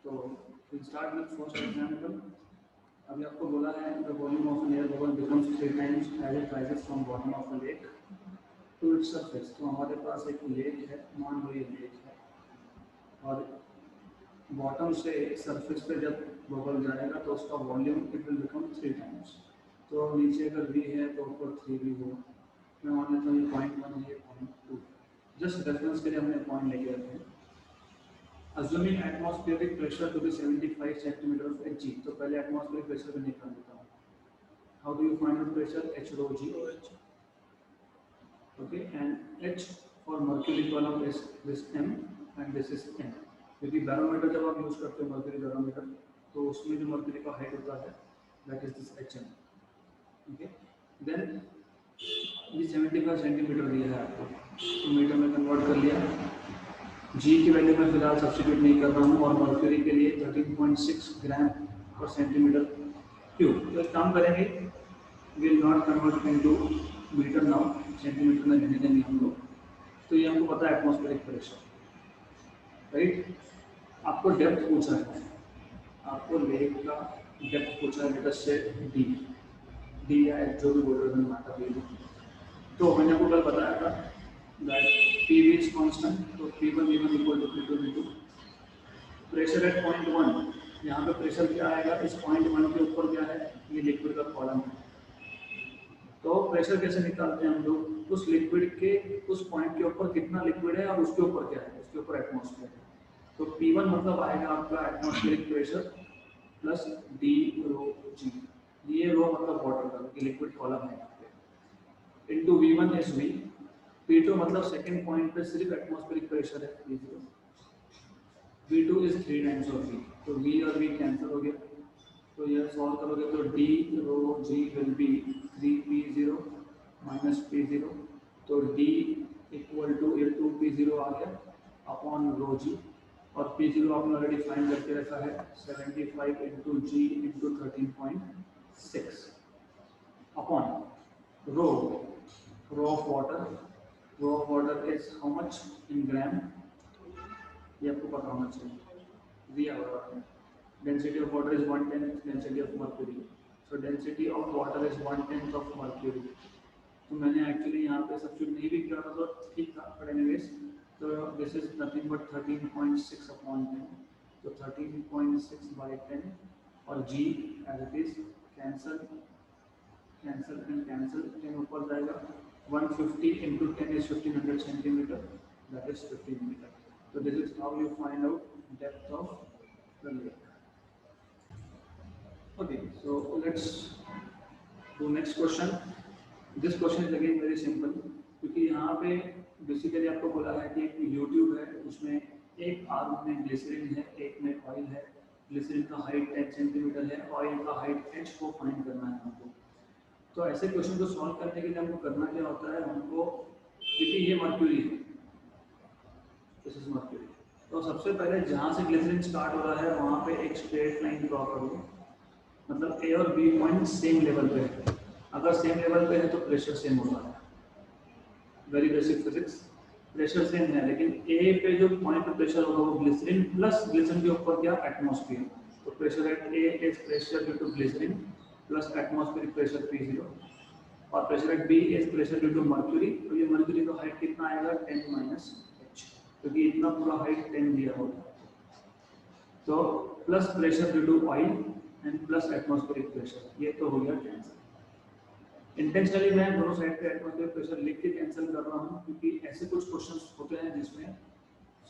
तो we'll start with first example. अभी आपको बोला है the volume of an air bubble becomes 3 times as it rises from bottom of a lake to its surface. तो हमारे पास एक लेक है, मान लो ये लेक है, और बॉटम से सरफेस पे जब बबल जाएगा तो उसका volume it will become 3 times. तो नीचे अगर v है तो ऊपर 3v हो. मैं मान लेता हूँ ये पॉइंट 1 है, ये पॉइंट 2. जस्ट रेफरेंस के लिए हमने पॉइंट लेके रखे हैं. Assuming atmospheric pressure to be 75 centimeter of Hg. तो पहले atmospheric pressure को निकाल देता हूँ. How do you find out pressure? H rho g. Okay, and H for mercury column is this M and this is N. क्योंकि barometer जब आप use करते हो मर्क्यूरी बैरोमीटर तो उसमें जो मर्क्यूरी का हाइट होता है that is this HM. Okay, then ये 75 सेंटीमीटर दिया है आपको, तो मीटर में कन्वर्ट कर लिया. जी की वैल्यू मैं फिलहाल सब्स्टिट्यूट नहीं कर रहा हूँ, और मर्क्यूरी के लिए 13.6 ग्राम पर सेंटीमीटर क्यूब. तो एक काम करेंगे, will not convert into metre now, centimetre में रहने देंगे हम लोग. तो ये हमको पता है एटमॉस्फेरिक प्रेशर, राइट. आपको डेप्थ पूछा है, आपको लेक का डेप्थ पूछा है, लेट अस से डी या जो भी बोल रहे हैं. तो मैंने आपको कल बताया था that PV is constant, तो P1 equal to P2 V2. Pressure at point 1, यहाँ पे प्रेशर क्या आएगा, इस पॉइंट 1 के ऊपर क्या है, ये लिक्विड का कॉलम है. तो प्रेशर कैसे निकालते हैं हम लोग, उस लिक्विड के उस पॉइंट के ऊपर कितना लिक्विड है और उसके ऊपर क्या है, उसके ऊपर एटमॉस्फेयर है. तो P1 मतलब आएगा आपका एटमॉस्फेरिक प्रेशर प्लस डी रो जी. ये रो मतलब वाटर का, लिक्विड कॉलम है यहाँ पे, into V1 is V. P2 मतलब सेकंड पॉइंट पे सिर्फ एटमॉस्फेरिक प्रेशर है P0. V2 is 3 times of V. तो V और V कैंसिल हो गया. तो ये सॉल्व करोगे तो D rho G will be 3P0 minus P0. तो D इक्वल टू ये 2P0 आ गया अपॉन रो G, और P0 आपने ऑलरेडी फाइंड करके रखा है 75 into G into 13.6 upon rho of water. Ro of water is how much in gram? ये आपको पता होना चाहिए. Density of water is 1/10 density of mercury. So density of water is 1/10 of mercury. तो मैंने एक्चुअली यहाँ पे सब्स्टिट्यूट नहीं भी किया था तो ठीक था, but anyways, तो this is nothing but 13.6 upon 10. तो 13.6 by 10 और G as it is cancel and cancel. 10 ऊपर जाएगा. 150 into 10 is 1500 centimeter, that is 15 meter. So this is how you find out depth of the lake. Okay, so let's do next question. This question is again very simple, क्योंकि यहाँ पे basically आपको बोला है कि एक YouTube है, उसमें एक आर्म में ग्लिसरीन है, एक में ऑयल है. ग्लिसरीन का हाइट 10 सेंटीमीटर है, ऑयल का हाइट h को फाइंड करना है हमको. तो ऐसे क्वेश्चन को सॉल्व करने के लिए हमको करना क्या होता है, हमको, क्योंकि ये मर्क्यूरी है, दिस इज मर्क्यूरी, तो सबसे पहले जहाँ से ग्लिसरीन स्टार्ट हो रहा है वहाँ पे एक स्ट्रेट लाइन ड्रॉ करो. मतलब ए और बी पॉइंट सेम लेवल पे है. अगर सेम लेवल पे है तो प्रेशर सेम होता है. Very basic physics. Pressure same है, लेकिन ए पे जो पॉइंट पे प्रेशर होगा वो ग्लिसरीन प्लस ग्लिसरीन के ऊपर क्या, एटमॉस्फेयर. तो pressure at A is pressure due to glycerine plus atmospheric pressure P0, और pressure at B is pressure due to mercury. तो ये मर्क्यूरी का हाइट कितना आएगा, 10 माइनस H, क्योंकि इतना पूरा हाइट 10 दिया होगा. तो plus pressure due to oil and plus atmospheric pressure, ये तो हो गया कैंसिल. इंटेंशनली मैं दोनों साइड पे एटमॉस्फेरिक प्रेशर लिख के कैंसिल कर रहा हूँ, क्योंकि ऐसे कुछ क्वेश्चंस होते हैं जिसमें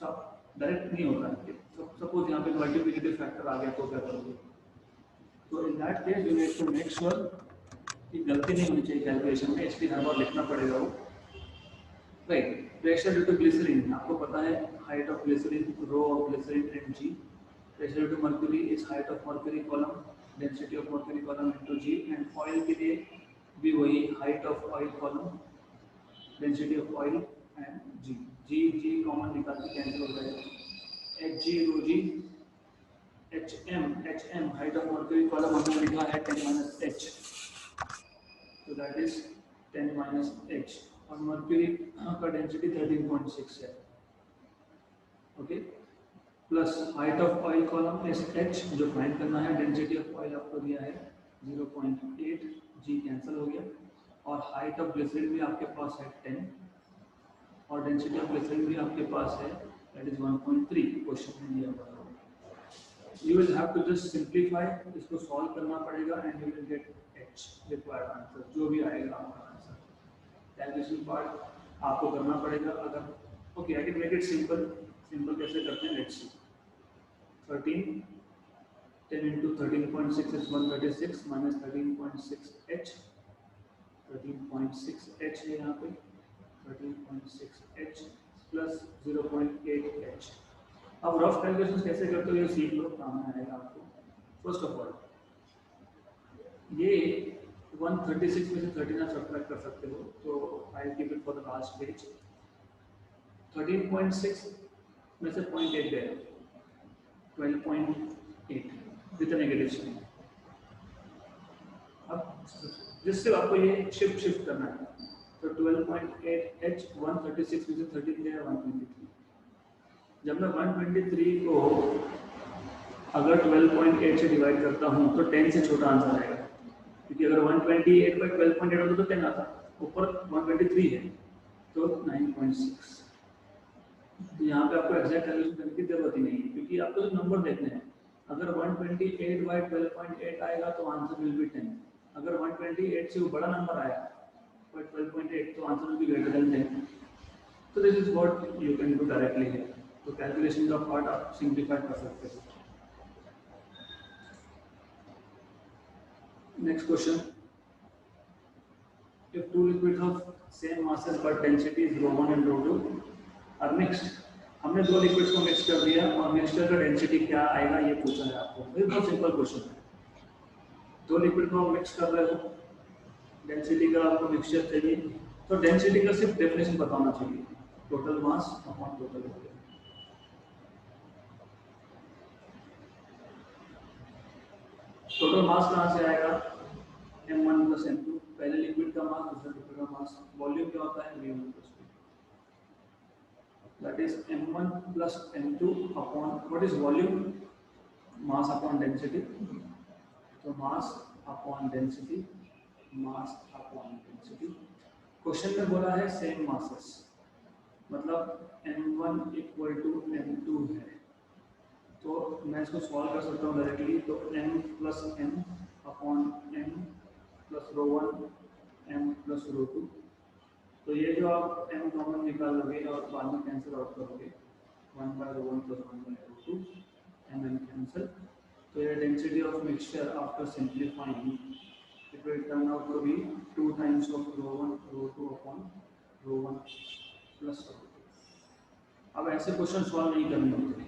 सब डायरेक्ट नहीं होता है. सपोज यहाँ पे मल्टीप्लिकेटिव फैक्टर आ गया तो क्या करोगे. तो in that case you need to make sure कि गलती नहीं होनी चाहिए कैलकुलेशन में, इसलिए हर बार लिखना पड़ेगा वो, right. Pressure due to glycerine आपको पता है, height of glycerine rho of glycerine and G. Pressure due to mercury is height of mercury column, density of mercury column into G. And oil के लिए भी वही, height of oil column, density of oil and G common निकाल के cancel हो जाएगा. Hg row G, HM height of mercury column हमने लिखा है 10 minus H, so that is 10 minus H, और mercury का डेंसिटी 13.6 है. Okay, plus height of oil column is h जो फाइंड करना है, डेंसिटी ऑफ ऑयल आपको दिया है 0.8, g कैंसिल हो गया, और हाइट ऑफ ग्लिसरीन भी आपके पास है 10, और डेंसिटी ऑफ ग्लिसरीन भी आपके पास है दैट इज 1.3 क्वेश्चन में दिया हुआ है। You will have to just simplify, इसको सॉल्व करना पड़ेगा and you will get h required answer, जो भी आएगा आपका आंसर। कैलकुलेशन पार्ट आपको करना पड़ेगा। अगर okay I can make it simple कैसे करते हैं, let's see. 13 10 into 13.6 is 136 minus 13.6 h, 13.6 h है यहाँ पे, 13.6 h प्लस 0.8 h। अब रफ कैलकुलेशन कैसे करते हो ये सीख लो, काम में आएगा आपको। फर्स्ट ऑफ ऑल ये 136 में से 13 आप सब्ट्रैक्ट कर सकते हो, तो I keep it for the last page. 13.6 में से 0.8 गया, 12.8 विद नेगेटिव साइन। अब जिससे आपको ये शिफ्ट करना है, तो 12.8 h 136 में से 13 गया 123। जब मैं 123 को अगर 12.8 से डिवाइड करता हूँ तो 10 से छोटा आंसर आएगा, क्योंकि अगर 128 बाई 12.8 होता तो 10 आता, ऊपर 123 है तो 9.6। तो यहाँ पे आपको एग्जैक्ट कैलकुलेशन करने की जरूरत ही नहीं है, क्योंकि आपको जो नंबर देखने हैं। अगर 128 बाई 12.8 आएगा तो आंसर विल बी 10। अगर 128 से वो बड़ा नंबर आया बाई 12.8 तो answer will be greater than 10। तो this is what you can do directly है। तो कैलकुलेशन का पार्ट आप सिंप्लीफाई कर सकते हो। Next question, if two liquids of same masses but densities ρ1 and ρ2 are mixed, हमने दो लिक्विड्स को मिक्स कर दिया और मिक्सचर का डेंसिटी क्या आएगा ये पूछा है आपको। ये बहुत सिंपल क्वेश्चन है। दो लिक्विड को मिक्स कर रहे हो, डेंसिटी का आपको मिक्सचर चाहिए, तो डेंसिटी का सिर्फ डेफिनेशन बताना चाहिए, total mass upon total volume. Total mass कहाँ से आएगा, m1 प्लस m2, पहले लिक्विड का मास दूसरे लिक्विड का मास। वॉल्यूम क्या होता है, v1 plus v, that is m1 plus m2 upon what is volume, mass upon density. तो mass upon density, mass upon density. Question में बोला है सेम मासेस, मतलब m1 इक्वल टू m2 है, तो मैं इसको सॉल्व कर सकता हूँ डायरेक्टली। तो m plus m upon m plus ρ1 m plus ρ2। तो ये जो आप m कॉमन निकाल लोगे और बाद में कैंसिल आउट करोगे, 1 by ρ1 plus 1 by ρ2, m cancel. तो ये density of mixture after simplifying it will turn out to be 2 times of ρ1 ρ2 upon ρ1 plus ρ2। अब ऐसे क्वेश्चन सॉल्व नहीं करने होते,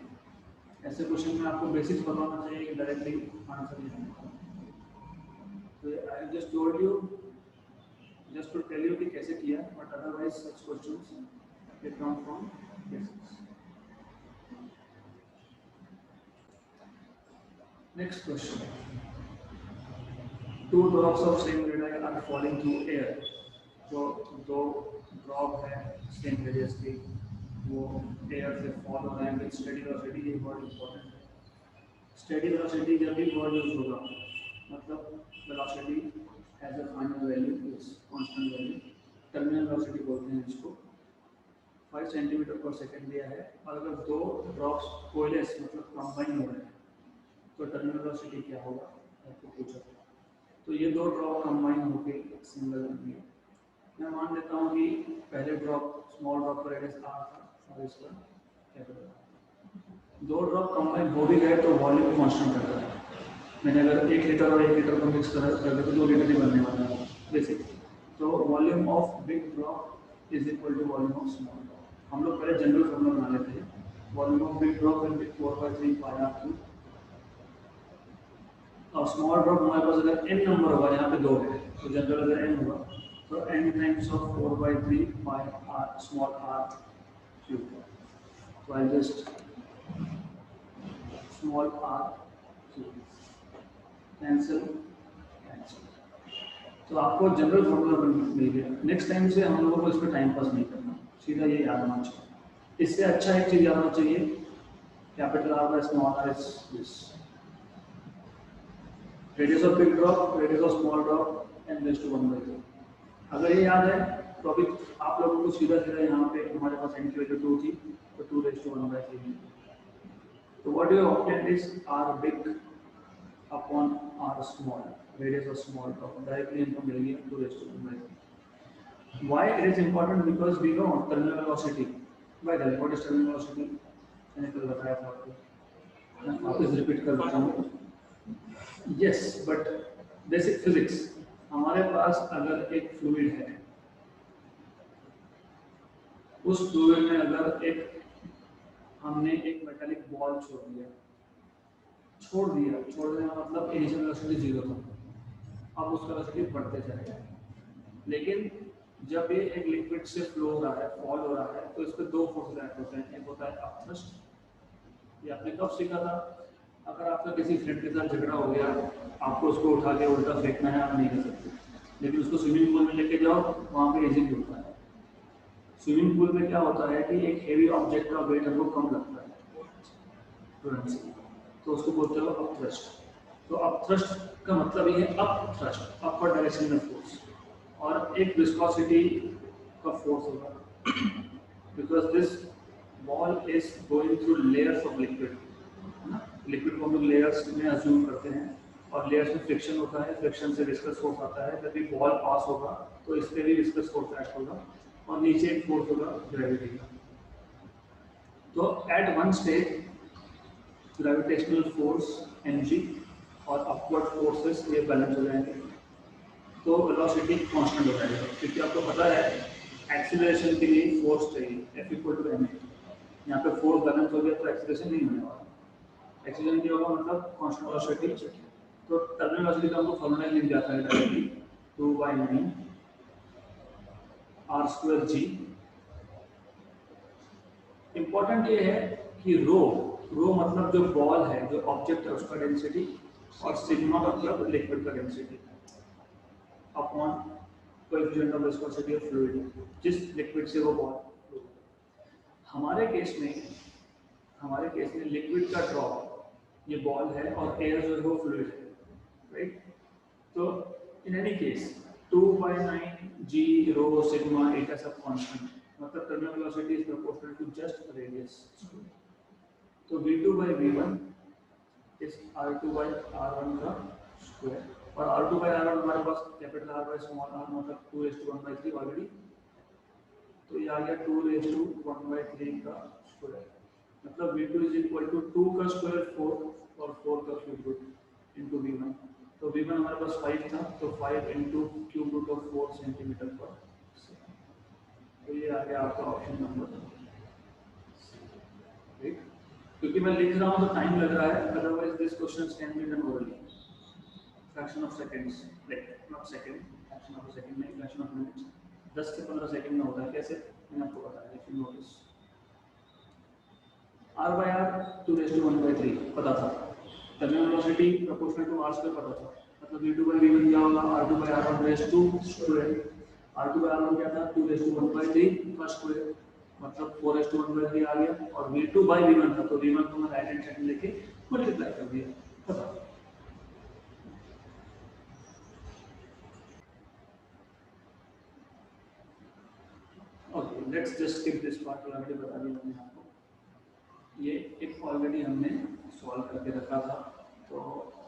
ऐसे क्वेश्चन में आपको बेसिक्स पता होना चाहिए कि डायरेक्टली आंसर नहीं आएगा। तो I just told you just to tell you कि कैसे किया, but otherwise such questions they come from basics. Next question, 2 drops of same radii are falling through air। तो दो ड्रॉप है सेम रेडियस की, वो एयर से फॉल हो रहे हैं विद स्टेडी वेलोसिटी। ये बहुत इंपॉर्टेंट है। स्टेडी वेलोसिटी जब भी वर्ड यूज होगा, मतलब velocity as a final value is constant value, terminal velocity बोलते हैं इसको। 5 सेंटीमीटर पर सेकंड दिया है, और अगर दो ड्रॉप्स कोलेस मतलब कंबाइन हो रहे हैं तो टर्मिनल वेलोसिटी क्या होगा आपको पूछा। तो ये दो ड्रॉप कंबाइन होके सिंगल बन गए। मैं मान लेता हूँ कि पहले ड्रॉप स्मॉल ड्रॉप का रेडियस r था और इसका कैपिटल। दो ड्रॉप कंबाइन हो भी गए तो वॉल्यूम कांस्टेंट रहता है। मैंने अगर 1 लीटर और 1 लीटर को मिक्स कर दे तो 2 लीटर ही बनने वाला है बेसिकली। तो volume of big drop is equal to volume of small drop. हम लोग पहले जनरल फॉर्मूला बना लेते हैं। Volume of big drop will be 4/3 pi r3, और स्मॉल ड्रॉप हमारे पास अगर n नंबर होगा, यहाँ पे 2 है तो जनरल अगर n होगा तो n times of 4/3 by r small r cube. तो I just small r cube cancel cancel. तो आपको जनरल फॉर्मूला मिल गया। नेक्स्ट टाइम से हम लोगों को इस पर टाइम पास नहीं करना, सीधा ये याद होना चाहिए। इससे अच्छा एक चीज़ याद होना चाहिए, Capital R by small r is this. Radius of big drop, radius of small drop, n raised to 1 by 2. अगर ये याद है तो अभी आप लोगों को सीधा सीधा यहाँ पे हमारे पास n की वैल्यू 2 थी तो 2 raised to 1 by 3. तो what you obtain is r big upon r small, radius of small drop. Directly इनको मिलेगी 2 raised to 1 by 3. Why it is important? Because we know terminal velocity. By the way, what is terminal velocity? मैंने कल बताया था आपको. मैं वापस repeat कर देता हूँ. Yes, but basic physics. हमारे पास अगर एक फ्लूइड है, उस फ्लूइड में अगर हमने एक मेटालिक बॉल छोड़ दिया मतलब इनिशियल वेलोसिटी 0 था, अब उसका वेलोसिटी बढ़ते जाएगा. लेकिन जब ये एक लिक्विड से फ्लो हो रहा है, फॉल हो रहा है, तो इस पर दो फोर्सेस एक्ट होते हैं. एक होता है अपथ्रस्ट, ये आपने कब सीखा था? अगर आपका किसी फ्रेंड के साथ झगड़ा हो गया, आपको उसको उठा के उल्टा फेंकना है, आप नहीं कर सकते, लेकिन उसको स्विमिंग पूल में लेके जाओ, वहाँ पे इजीली होता है. स्विमिंग पूल में क्या होता है कि एक हेवी ऑब्जेक्ट का वेट हमको कम लगता है तुरंत से, तो उसको बोलते हो अपथ्रस्ट. तो अपथ्रस्ट का मतलब ये है अपथ्रस्ट, अपवर्ड डायरेक्शन में फोर्स, और एक विस्कोसिटी का फोर्स होगा, because this ball is going through layers of liquid. Liquid को हम लोग लेयर्स में अज्यूम करते हैं, और लेयर्स में फ्रिक्शन होता है, फ्रिक्शन से विस्कस फोर्स आता है. जब भी बॉल पास होगा तो इस पर भी विस्कस फोर्स एक्ट होगा, और नीचे एक फोर्स होगा ग्रेविटी का. तो at one stage gravitational force mg और अपवर्ड फोर्सेस ये बैलेंस हो जाएंगे, तो वेलोसिटी कांस्टेंट हो जाएगा. क्योंकि आपको पता है एक्सीलरेशन के लिए फोर्स चाहिए, F = ma. यहाँ पे फोर्स बैलेंस हो गया तो एक्सीलरेशन नहीं होने वाला. एक्सीलरेशन क्या होगा? मतलब कांस्टेंट वेलोसिटी. तो टर्मिनल वेलोसिटी का हमको फॉर्मूला लिख जाता है डायरेक्टली 2/9 r²g. इंपॉर्टेंट ये है कि रो मतलब जो बॉल है, जो ऑब्जेक्ट है, उसका डेंसिटी, और सिग्मा मतलब लिक्विड का density upon coefficient of viscosity of fluid, जिस लिक्विड से वो बॉल. हमारे केस में लिक्विड का ड्रॉप ये बॉल है, और एयर जो है वो फ्लूइड है, राइट? तो in any case 2/9 g rho sigma eta सब कांस्टेंट, मतलब terminal velocity is proportional to just radius. तो v2/v1 इज r2/r1 का स्क्वायर, और r2/r1 हमारे पास capital R by small r मतलब 2:1/3 ऑलरेडी, तो ये आ गया 2:1/3 का स्क्वायर. मतलब v2 = 2 का स्क्वायर 4 और 4 का क्यूब रूट इनटू v1. तो v1 हमारे पास 5 था, तो 5 into cube root of 4 centimetre पर सेकंड. तो ये आ गया आपका ऑप्शन नंबर 8. क्योंकि मैं लिख रहा हूँ तो टाइम लग रहा है, otherwise this questions can be done orally. Fraction of seconds, like not second, fraction of second में, फ्रैक्शन ऑफ मिनट्स 10 से 15 सेकंड में होता है. कैसे? मैंने आपको बताया. इफ यू नोटिस r/r 2:1/3 पता था, terminal velocity proportional to r² पता था, मतलब v2/v1 क्या होगा? r2/r1 raise to square. r2/r1 क्या था? 2:1/3 का स्क्वायर, मतलब 4:1/3 आ गया, और v2/v1 था, तो v1 को मैं राइट हैंड साइड में लेके मल्टीप्लाई कर दिया. पता. Okay, let's just skip this part. Already बता दिया मैंने आपको, ये एक ऑलरेडी हमने सॉल्व करके रखा था. तो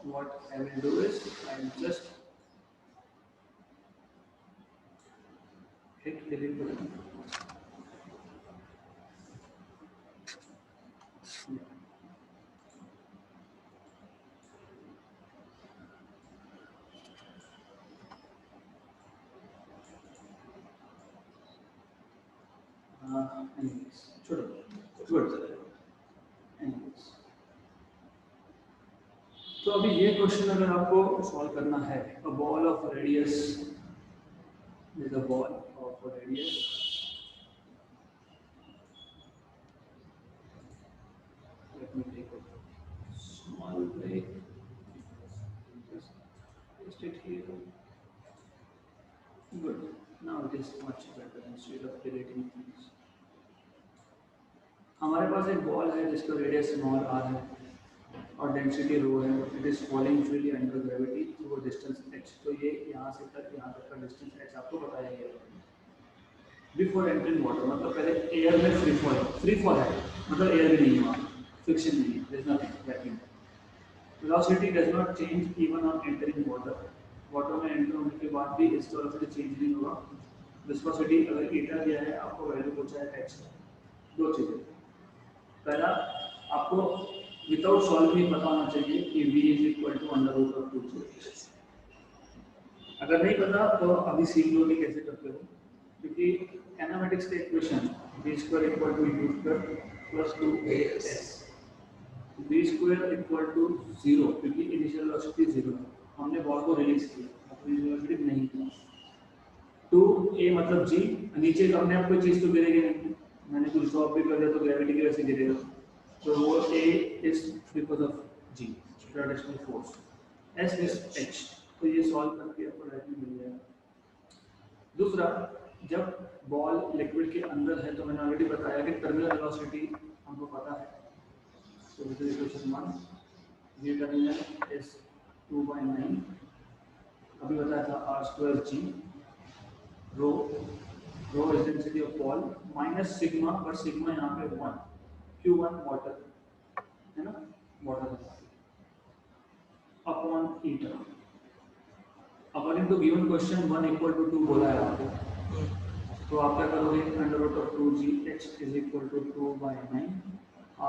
what I will do is I will just hit delete button. anyways, छोड़ो, गुड. anyways, तो अभी ये क्वेश्चन अगर आपको सॉल्व करना है, a ball of radius with a ball of a radius let me take a small break, just paste it here. Good, now it is much better instead of deleting things. हमारे पास एक ball है जिसका radius small r है और density rho है, it is falling freely under gravity through distance h। तो ये यहाँ से तक यहाँ तक का डिस्टेंस h आपको बताया गया है। बिफोर एंटरिंग वाटर मतलब पहले एयर में फ्री फॉल है, मतलब एयर भी नहीं हुआ, फ्रिक्शन नहीं है, there is nothing vacuum. Velocity does not change even on entering water, water में एंटर होने के बाद भी इसका वेलोसिटी चेंज नहीं होगा। विस्कोसिटी अगर ईटा दिया है आपको वैल्यू पूछा है h। दो चीजें, पहला आपको विदाउट सॉल्विंग पता होना चाहिए कि v is equal to under root of 2g। अगर नहीं पता तो अभी सीख लो कि कैसे करते हो, क्योंकि एनामेटिक्स का equation v square equal to u square plus 2as v square equal to 0, क्योंकि इनिशियल वेलोसिटी 0 है, हमने बॉल को रिलीज किया, अपनी वेलोसिटी नहीं थी। 2a मतलब g, नीचे हमने आप कोई चीज तो गिरेगी नहीं, मैंने कुछ ड्रॉप भी कर दिया तो ग्रेविटी की वजह से गिरेगा, तो वो a is because of g gravitational force, s is h। तो ये सॉल्व करके आपको डायरेक्टली मिल जाएगा। दूसरा, जब बॉल लिक्विड के अंदर है तो मैंने ऑलरेडी बताया कि टर्मिनल वेलोसिटी हमको पता है, तो दिस इज इक्वेशन 1, ये टर्मिनल इज 2/9, अभी बताया था r2g, rho is density of ball minus sigma, but sigma यहाँ पे 1, q1 वाटर है ना, water upon eta. According to given question 1 equal to 2 बोला है आपको, तो आप क्या करोगे, under root of 2g h is equal to 2/9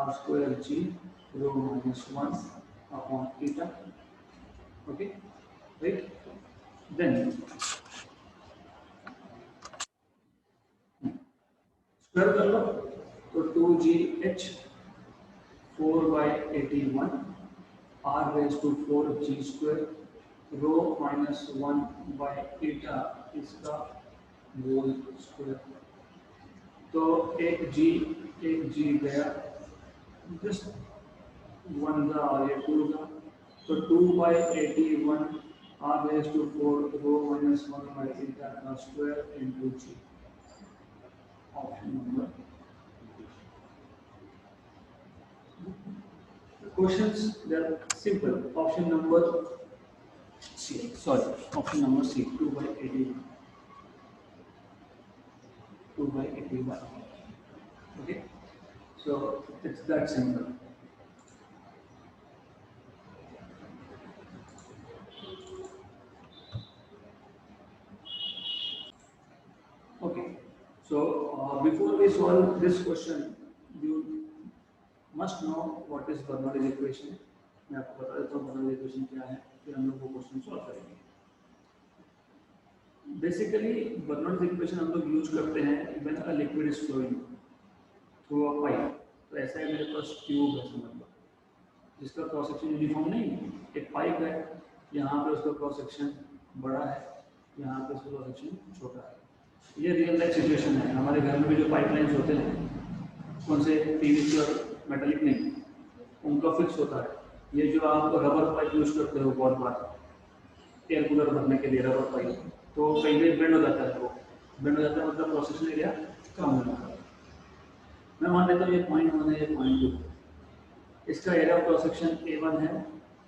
r2g rho minus 1 upon eta. Okay right, then square कर लो तो 2gh 4/81 r raised to 4g square rho minus 1/eta इसका होल स्क्वायर। तो एक g गया, जस्ट 1 का और ये 2 का, तो 2/81 r raised to 4 rho minus 1/eta का square into g। Option number, questions they are simple. Option number C, sorry, option number C, 2/81, 2/81. Okay, so it's that simple. Okay, so before we solve this question, you must know what is Bernoulli's equation. मैं आपको बता देता हूँ Bernoulli's equation क्या है, फिर हम लोग वो क्वेश्चन सॉल्व करेंगे। बेसिकली Bernoulli's equation हम लोग यूज करते हैं when a liquid is flowing through a pipe। तो ऐसा है, मेरे पास ट्यूब है समझ लो, जिसका क्रॉस सेक्शन यूनिफॉर्म नहीं है, एक पाइप है, यहाँ पे उसका क्रॉस सेक्शन बड़ा है, यहाँ पे उसका क्रॉस सेक्शन छोटा है। ये रियल लाइफ सिचुएशन है, हमारे घर में भी जो पाइपलाइंस होते हैं, कौन से पीवीसी और मेटालिक नहीं, उनका फिक्स होता है। ये जो आप रबर पाइप यूज करते हो बहुत बार एयर कूलर भरने के लिए, रबर पाइप, तो कई बार बेंड हो जाता है, वो बेंड हो जाता है मतलब प्रोसेस एरिया कम हो जाता है। मैं मान लेता हूँ ये पॉइंट 1 है, ये पॉइंट 2, इसका area of cross section A1 है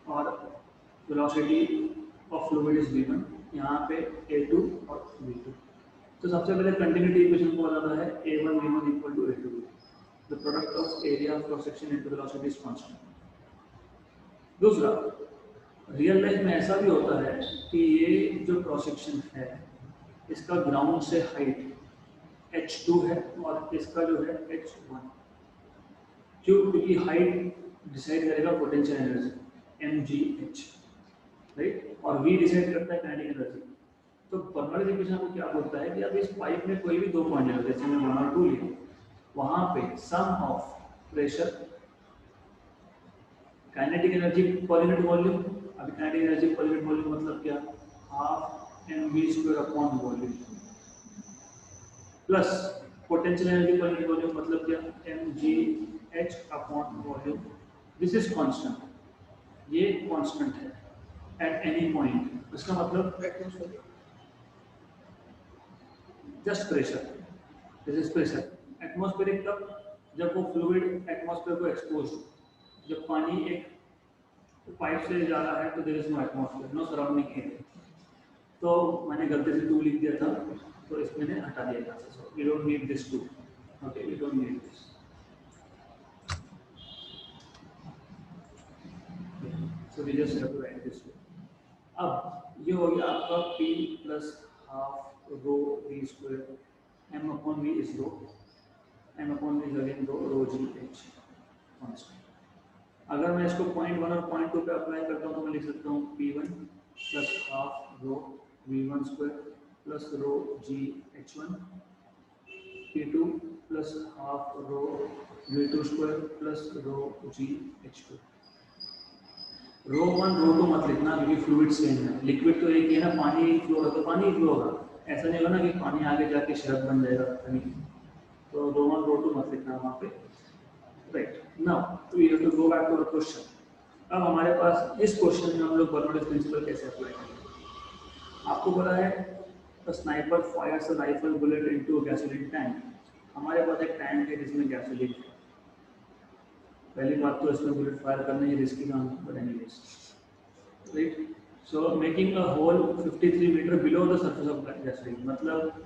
और velocity of fluid is V1, यहाँ पे A2 और V2। तो सबसे पहले कंटिन्यूटी इक्वेशन को बताता है A1 V1 equal to A2, the product of area of cross section into velocity is constant. दूसरा, रियल लाइफ में ऐसा भी होता है कि ये जो क्रॉस सेक्शन है इसका ग्राउंड से हाइट h2 है और इसका जो है h1। क्यों? क्योंकि हाइट डिसाइड करेगा पोटेंशियल एनर्जी mgh, राइट, और v डिसाइड करता है काइनेटिक एनर्जी। तो बर्नौलीज इक्वेशन को क्या बोलता है कि अब इस पाइप में कोई भी दो पॉइंट है, जैसे मैं 1 और 2 लिया, वहां पे sum of pressure, kinetic energy per unit volume, अभी kinetic energy per unit volume मतलब क्या, half mv² upon volume, plus potential energy per unit volume मतलब क्या, mgh upon volume. This is constant, ये कांस्टेंट है एट एनी पॉइंट। इसका मतलब just pressure, this is pressure. Atmospheric तब जब वो फ्लूइड एटमॉस्फेयर को एक्सपोज, जब पानी एक पाइप से जा रहा है तो there is no atmosphere, no surrounding air, तो मैंने गलती से 2 लिख दिया था, तो इसमें मैंने हटा दिया था। So we don't need this 2, okay, we don't need this. So we just have to write this. अब ये हो गया आपका p plus half rho v square, m upon v is rho, m upon v is again rho g h constant. अगर मैं इसको 0.1 और 0.2 पे अप्लाई करता हूँ तो मैं लिख सकता हूँ p1 प्लस हाफ रो v1 स्क्वायर प्लस रो g h1, p2 plus half रो v2 स्क्वायर प्लस रो g h2। रो 1 रो 2 मत लिखना क्योंकि फ्लूइड सेम है, लिक्विड तो एक ही है ना, पानी फ्लो होगा तो पानी फ्लो होगा, ऐसा नहीं होगा ना कि पानी आगे जाके शरब बन जाएगा कहीं, तो रो 1 रो 2 मत लिखना वहाँ पे, right. Now we have to go back to our question. अब हमारे पास इस क्वेश्चन में हम लोग बर्नौलीज प्रिंसिपल कैसे अप्लाई करेंगे। आपको बोला है the sniper Fyers a rifle bullet into a gasoline tank. हमारे पास एक टैंक है जिसमें गैसोलीन है। पहली बात तो इसमें बुलेट फायर करना ही रिस्की काम है, but anyways, right. So making a hole 53 metre below the surface of gasoline, मतलब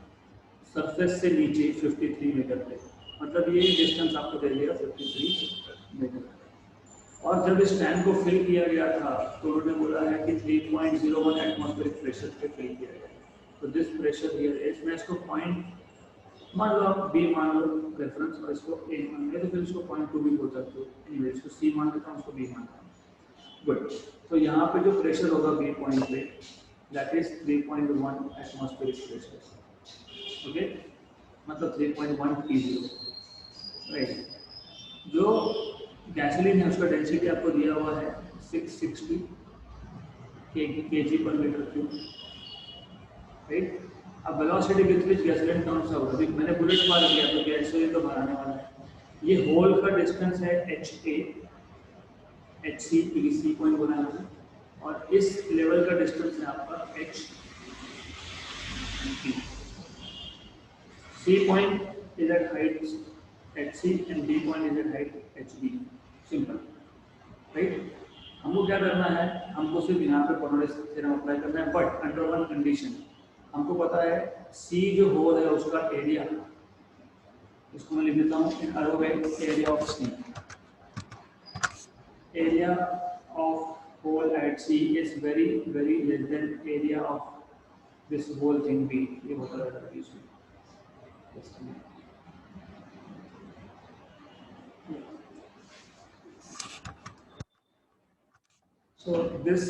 सरफेस से नीचे 53 मीटर पे, मतलब ये डिस्टेंस आपको दे दिया 53 मीटर। और जब इस टैंक को फिल किया गया था तो उन्होंने बोला है कि 3.01 एटमॉस्फेरिक प्रेशर पे फिल किया गया। तो दिस प्रेशर हियर इज, मैं इसको पॉइंट मान लो, आप बी मान लो रेफरेंस, और इसको ए मान लो, तो फिर इसको 0.2 भी बोल सकते हो, एनीवे इसको सी मान लेता हूँ, उसको बी मानता हूँ, गुड। तो यहाँ पे जो प्रेशर होगा बी पॉइंट पे, that is 3.1 atmospheric pressure, okay, मतलब 3.1 p0, राइट। जो गैसोलीन है उसका डेंसिटी आपको दिया हुआ है 660 kg पर मीटर क्यूब, राइट। अब वेलोसिटी विद व्हिच गैसोलीन कौन सा होगा, मैंने बुलेट मार किया तो गैसोलीन तो बाहर आने वाला है। ये होल का डिस्टेंस है HA, HC क्योंकि सी पॉइंट बोला है, और इस लेवल का डिस्टेंस है आपका H। C point is at height HC and D point is at height HB, simple, right. हमको क्या करना है, हमको सिर्फ यहाँ पे बर्नौलीज थ्योरम अप्लाई करना है, बट अंडर वन कंडीशन। हमको पता है C जो होल है उसका एरिया, इसको मैं लिख देता हूँ इन अरोवेट area of C, area of hole at C is very very less than area of this whole thing B। ये होता है इसमें। So this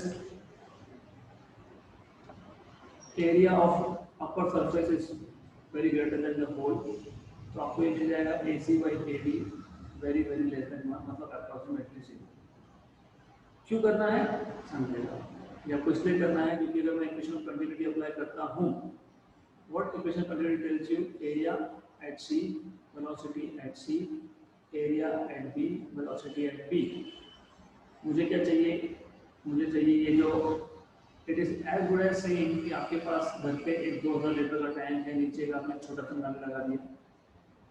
area of upper surface is very greater than the whole, तो आपको ये मिल जाएगा AC by AB very very less than 1, मतलब approximately 0। क्यों करना है समझेगा, ये आपको इसलिए करना है क्योंकि अगर मैं इक्वेशन ऑफ कंटिन्यूटी अप्लाई करता हूँ, what equation continuity tells you, area at C, velocity at C, area at B, velocity at B। मुझे क्या चाहिए, मुझे चाहिए ये जो it is as good as saying कि आपके पास घर पे एक 2000 लीटर का टैंक है, नीचे का आपने छोटा सा नल लगा दिया,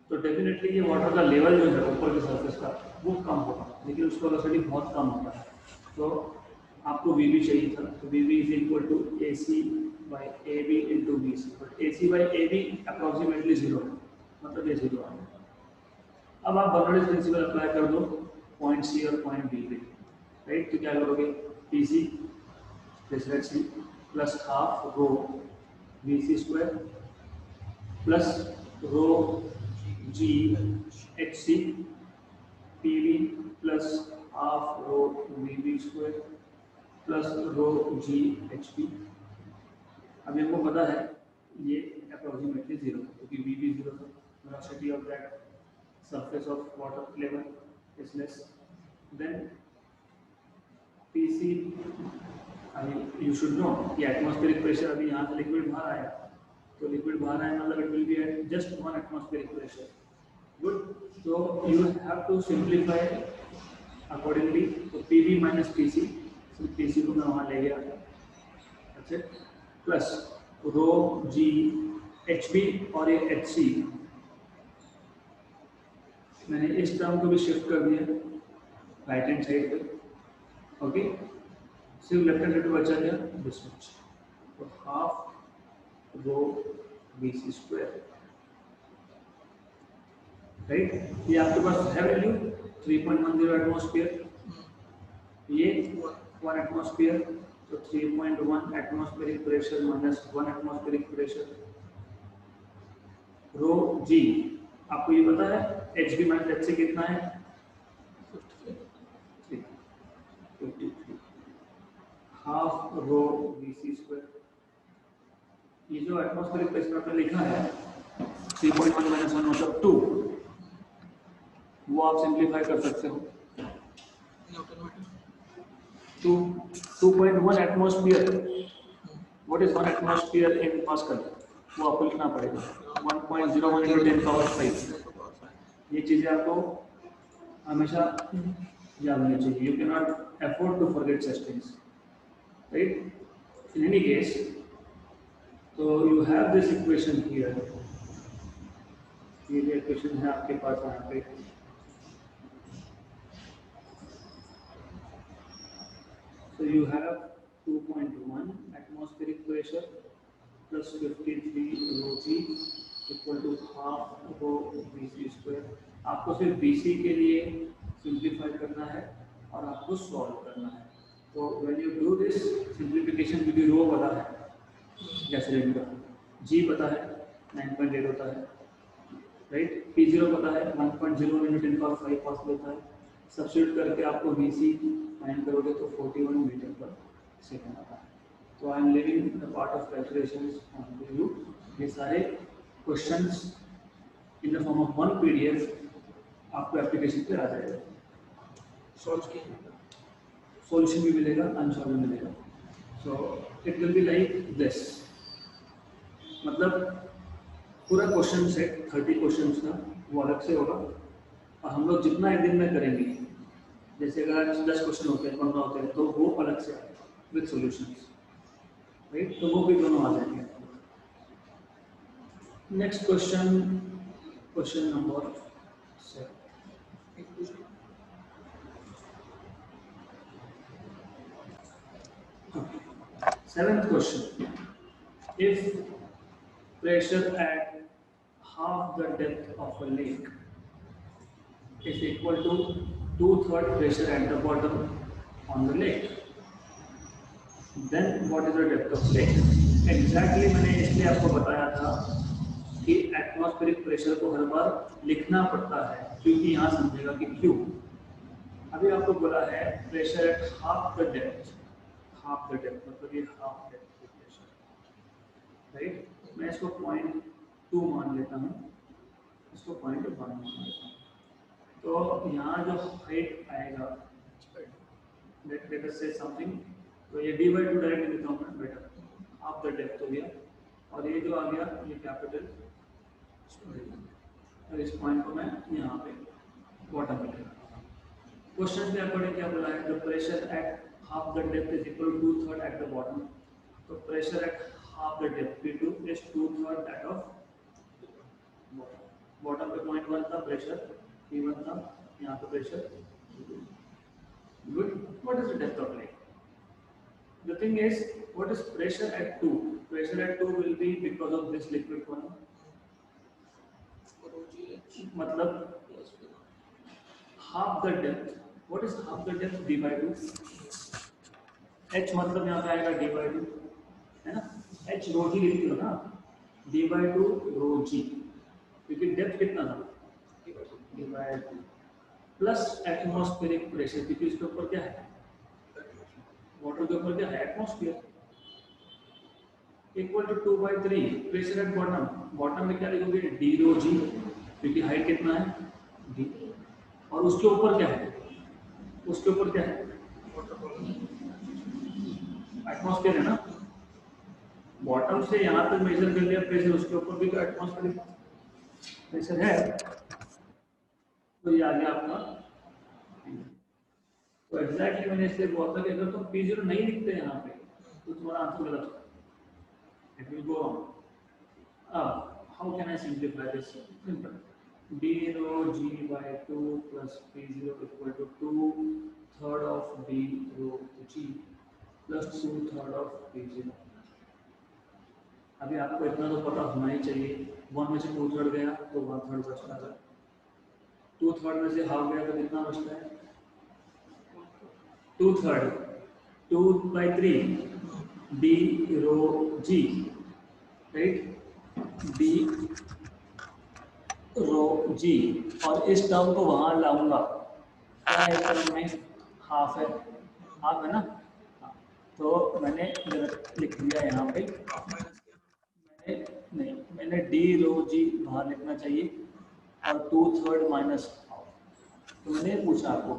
तो डेफिनेटली ये वाटर का लेवल जो है ऊपर के सरफेस का वो कम होगा, लेकिन उसका वेलोसिटी बहुत कम होता है। तो आपको VB चाहिए था, तो VB is equal to AC by AB into BC, बट AC by AB अप्रोक्सीमेटली 0 है, मतलब ये 0 है। अब आप बर्नौलीज प्रिंसिपल अप्लाई कर दो पॉइंट C और पॉइंट B पे, राइट। तो क्या करोगे, PC C प्लस हाफ रो VC स्क्वायर प्लस रो G HC, PV plus half रो VB स्क्वायर प्लस रो G HP। अब हमको पता है ये अप्रोक्सीमेटली 0 क्योंकि VB 0 था, velocity of that surface of water level is less then PC। you should know कि atmospheric pressure अभी यहाँ से लिक्विड बाहर आया, तो लिक्विड बाहर आया मतलब it will be at just 1 atmospheric pressure, good। so you have to simplify accordingly, तो PV minus PC, so PC को मैं वहाँ ले गया, अच्छा, प्लस रो G HB और ये HC, मैंने इस टर्म को भी शिफ्ट कर दिया राइट हैंड साइड पे, ओके। सिर्फ लेफ्ट हैंड साइड बचा गया दिस मच, तो half rho BC square, right. ये आपके पास है वैल्यू 3.10 एटमॉस्फेयर, ये 1 एटमॉस्फेयर, तो 3.1 atmospheric pressure minus 1 atmospheric pressure rho g. आपको ये पता है एच बी माइनस एच से कितना है 53, हाफ रो BC स्क्वायर। ये जो एटमॉस्फेरिक प्रेशर आपने लिखा है 3.1 माइनस 1 मतलब 2, वो आप सिंप्लीफाई कर सकते हो 2.1 atmosphere. What is 1 atmosphere in pascal, वो आपको लिखना पड़ेगा 1.01 into 10 power 5। ये चीजें आपको हमेशा याद होनी चाहिए, you can not afford to forget such things, right. In any case, तो you have this equation here, ये जो इक्वेशन है आपके पास यहाँ पे, so you have 2.1 atmospheric pressure plus 53 rho g equal to half rho BC square। आपको सिर्फ BC के लिए सिंप्लीफाई करना है और आपको सॉल्व करना है। तो when you do this simplification, क्योंकि रो पता है जैसे इनका जी पता है 9.8 होता है, राइट। P0 पता है 1.0 into 10 power 5 पास लेता है, सब्स्टिट्यूट करके आपको BC फाइंड करोगे तो 41 मीटर पर सेकंड आता है। तो I am living the part of calculations on you. ये सारे questions in the form of one PDF आपको एप्लीकेशन पे आ जाएगा, सॉल्व किया, सॉल्यूशन भी मिलेगा, अनसॉल्व भी मिलेगा। So it will be like this, मतलब पूरा क्वेश्चन सेट 30 क्वेश्चंस का वो अलग से होगा, और हम लोग जितना एक दिन में करेंगे, जैसे अगर 10 क्वेश्चन होते हैं 15 होते हैं, तो वो अलग से आएगा विद सॉल्यूशंस, राइट। तो वो भी दोनों आ जाएंगे। Next question, question number 7th question, if pressure at half the depth of a lake is equal to 2/3 pressure at the bottom on the lake, then what is the depth of lake? Exactly मैंने इसलिए आपको बताया था कि atmospheric pressure को हर बार लिखना पड़ता है, क्योंकि यहाँ समझेगा कि क्यों। अभी आपको बोला है pressure at half the depth, half the depth मतलब ये हाफ डेप्थ प्रेशर, राइट। मैं इसको 0.2 मान लेता हूँ, इसको 0.1 मान लेता हूँ। तो यहाँ जो हाइट आएगा, लेट अस से समथिंग, तो ये d/2 डायरेक्ट लिखता हूँ मैं, बेटर हाफ द डेप्थ हो गया, और ये जो आ गया ये कैपिटल, और इस पॉइंट को मैं यहाँ पे बॉटम पे लेगा। क्वेश्चन के अकॉर्डिंग क्या बोला है, the pressure at half the depth is equal to 2/3 at the bottom. तो pressure at half the depth P2 is 2/3 that of bottom। Bottom पे 0.1 था प्रेशर, P1 था, यहाँ पे pressure good। What is the depth of lake? The thing is, what is pressure at 2? Pressure at 2 will be because of this liquid column, मतलब half the depth। What is half the depth? d/2। h मतलब यहाँ पे आएगा d/2, है ना। h रो जी लिखते हो ना, d/2 रो जी, क्योंकि डेप्थ कितना था d/2 प्लस एटमॉस्फेरिक प्रेशर, क्योंकि इसके ऊपर क्या है, वाटर के ऊपर क्या है, atmosphere, equal to 2/3 pressure at bottom. Bottom में क्या लिखोगे, d रो जी, क्योंकि हाइट कितना है d, और उसके ऊपर क्या है, उसके ऊपर क्या है, एटमॉस्फेयर है ना। बॉटम से यहाँ तक मेजर कर लिया प्रेशर, उसके ऊपर भी तो एटमॉस्फेरिक प्रेशर है, तो ये आ गया आपका। तो एग्जैक्टली मैंने इसलिए बोला था कि अगर तुम P0 नहीं लिखते यहाँ पे तो तुम्हारा आंसर गलत होगा, इट विल गो रॉन्ग। अब how can I simplify this? Simple, d rho g by 2 plus p0 equal to 2/3 of d rho g plus 2/3 of p0। अभी आपको इतना तो पता होना ही चाहिए, 1 में से 2/3 गया तो 1/3 बचता है, 2/3 में से हाफ गया तो कितना बचता है, 2/3, 2/3 d rho g, right, d रो जी, और इस टर्म को वहां लाऊंगा, क्या है टर्म में, हाफ है, हाफ है ना, तो मैंने लिख दिया यहाँ पे, मैंने नहीं, मैंने डी रो जी बाहर लिखना चाहिए और 2/3 माइनस हाफ, तो मैंने पूछा आपको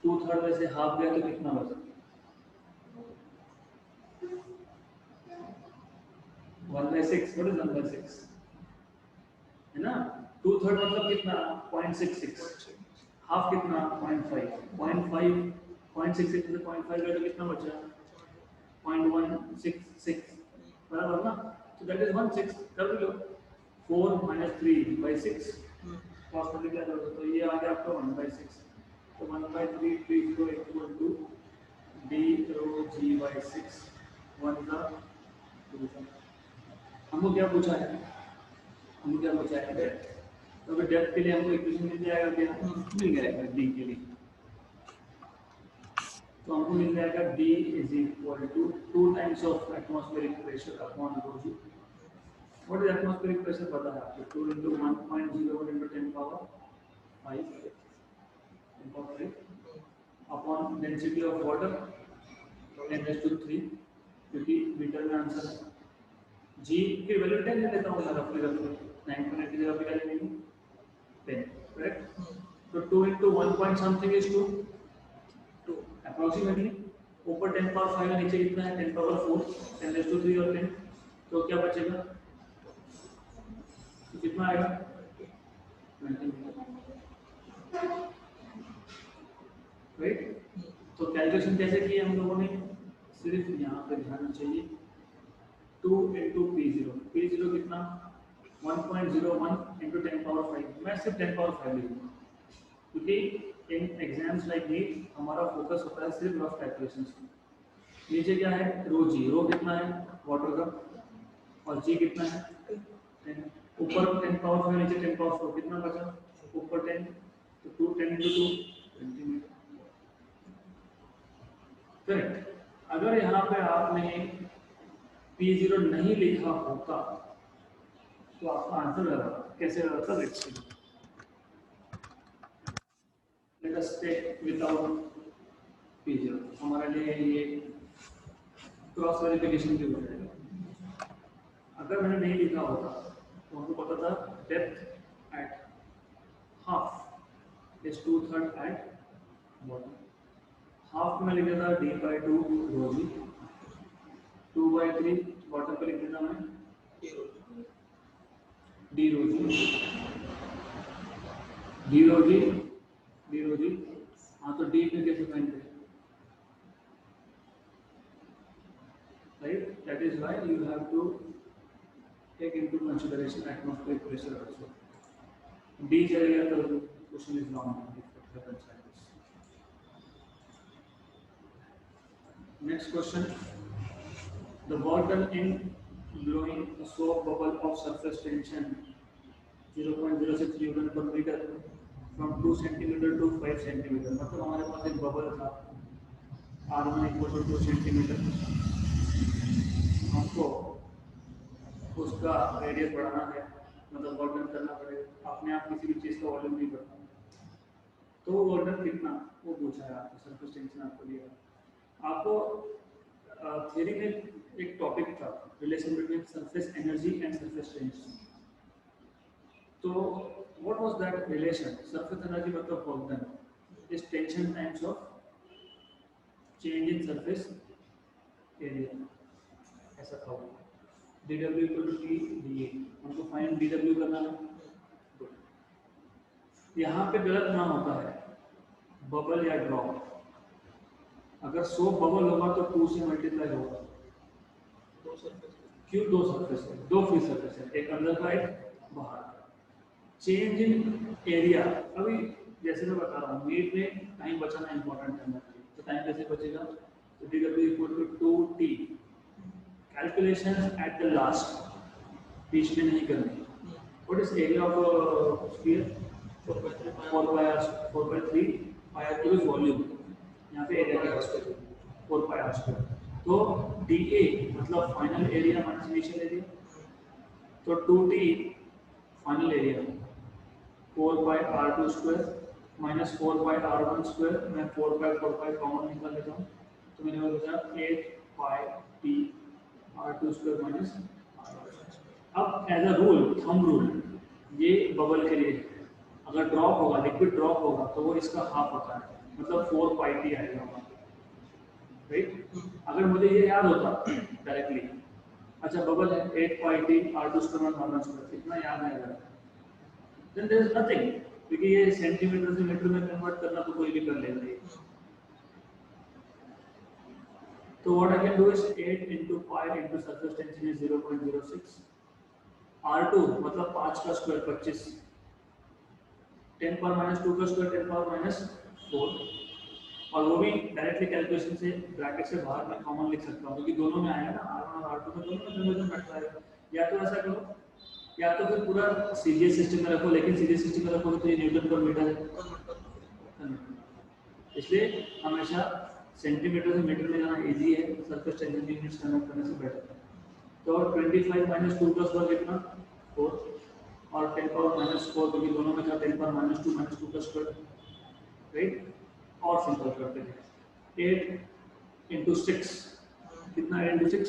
2/3 में से हाफ गया तो कितना बचा, 1/6, व्हाट इज 1/6 है ना, 2/3 मतलब कितना 0.66, हाफ कितना 0.5, 0.66 में 0.5 गया तो कितना बचा 0.166, बराबर ना, तो दैट इज 1/6, कर लो, 4 - 3/6 cos क्या करोगे तो ये आ गया आपका 1/6, तो 1/3 equal to d rho g by 6, 1 का 2 का। हमको क्या पूछा है, हमको क्या पूछा है डेप्थ, तो अगर डेप्थ के लिए हमको इक्वेशन मिल जाएगा, क्या मिल जाएगा d के लिए, तो हमको मिल जाएगा d is equal to 2 times of atmospheric pressure upon rho g। What is atmospheric pressure पता है आपको, 2 × 1.01 × 10 power 5 upon density of water 10⁻³ क्योंकि मीटर में आंसर है, g की वैल्यू 10 ले लेता हूँ मैं, रफली 9.8 की जगह पे क्या लेंगे 10, करेक्ट, तो 2 × 1 point something is 2 अप्रोक्सीमेटली, ऊपर 10 पावर 5 है, नीचे कितना है 10 पावर 4, 10⁻³ और 10, तो क्या बचेगा, तो कितना आएगा 20 मीटर, राइट। तो कैलकुलेशन कैसे की हम लोगों ने, सिर्फ यहाँ पे ध्यान चाहिए 2 × p0 कितना 1.01 × 10 पावर 5, मैं सिर्फ 10 पावर 5 लिखूंगा क्योंकि इन एग्जाम्स लाइक नीट हमारा फोकस होता है सिर्फ रफ कैलकुलेशंस में। नीचे क्या है रो जी, रो कितना है वाटर का, और जी कितना है 10, ऊपर 10 पावर 5 नीचे 10 पावर 4, कितना बचा, ऊपर 10 तो 2 10 × 2 20 मीटर, करेक्ट। अगर यहाँ पे आपने P0 नहीं लिखा होता तो आपका आंसर लगा, कैसे लगा था, let's see, let us take without P0, हमारे लिए ये क्रॉस वेरिफिकेशन की हो जाएगा। अगर मैंने नहीं लिखा होता तो हमको पता था depth at half is 2/3 at bottom, half में लिख देता d/2 रो जी, 2/3 बॉटम पे लिख देता मैं डी रो जी, हाँ तो डी पे कैसे फाइंड करें, right, that is why you have to take into consideration atmospheric pressure also, डी चले गया तो question is wrong. Next question, the work done in blowing a soap bubble of surface tension 0.06 Newton per meter from 2 centimeter to 5 centimeter, मतलब हमारे पास एक bubble था R1 = 2 centimetre, हमको उसका रेडियस बढ़ाना है, मतलब वर्क डन करना पड़ेगा, अपने आप किसी भी चीज़ का वॉल्यूम नहीं बढ़ता, तो वो वर्क डन कितना वो पूछा है आपको, सरफेस टेंशन आपको दिया, आपको थ्योरी में एक टॉपिक था relation between surface energy and surface tension, तो what was that relation, surface energy मतलब work done is tension times of change in surface area, ऐसा था dw = t dA, हमको फाइंड dw करना है, यहाँ पे गलत ना होता है बबल या ड्रॉप, अगर सोप बबल होगा तो 2 से मल्टीप्लाई होगा, क्यों, दो सरफेस है, दो फ्री सरफेस है, एक अंदर का एक बाहर का, चेंज इन एरिया, अभी जैसे मैं बता रहा हूँ मीट में टाइम बचाना इंपॉर्टेंट है मेरे लिए, तो टाइम कैसे बचेगा, तो D W equal to 2t, calculation at the last, बीच में नहीं करनी। What is area of sphere, 4 pi R two is volume, यहाँ पे एरिया क्या है 4 पाई आर स्क्वायर, तो डी ए मतलब final area minus initial area, तो 2t final area 4 pi R two square minus 4 pi R one square, मैं 4 pi common निकाल लेता हूँ, तो मैंने वो बचा 8 pi T R two square minus R one. अब as a rule, thumb rule, ये बबल के लिए है, अगर ड्रॉप होगा, लिक्विड ड्रॉप होगा तो वो इसका हाफ होता है, मतलब 4 पाई टी आएगा, राइट। अगर मुझे ये याद होता डायरेक्टली, अच्छा बबल है 8 pi T R two square minus R one square, इतना याद है अगर, देन देयर इज नथिंग, क्योंकि ये सेंटीमीटर से मीटर में कन्वर्ट करना तो कोई भी कर लेगा ये। तो what I can do is 8 into pi into surface tension is 0.06, r2 मतलब 5 का स्क्वायर 25, 10 पावर माइनस 2 का स्क्वायर 10 पावर माइनस 4, और वो भी डायरेक्टली कैलकुलेशन से ब्रैकेट से बाहर मैं कॉमन लिख सकता हूँ, क्योंकि दोनों में आया ना r1 और r2 में, दोनों में कन्वर्जन बैठता है। या तो ऐसा करो, या तो फिर पूरा सीजीएस सिस्टम में रखो, लेकिन सीजीएस सिस्टम में रखोगे तो ये न्यूटन पर मीटर है, इसलिए हमेशा सेंटीमीटर से मीटर में जाना इजी है, सरफेस टेंशन यूनिट्स कन्वर्ट करने से बेटर है। तो 25 माइनस 2 का स्क्वायर कितना 4, और 10 पावर माइनस 4, क्योंकि दोनों में था 10 पावर माइनस 2 का स्क्वायर, राइट। और सिंपल करते हैं 8 into 6 कितना, 8 into 6,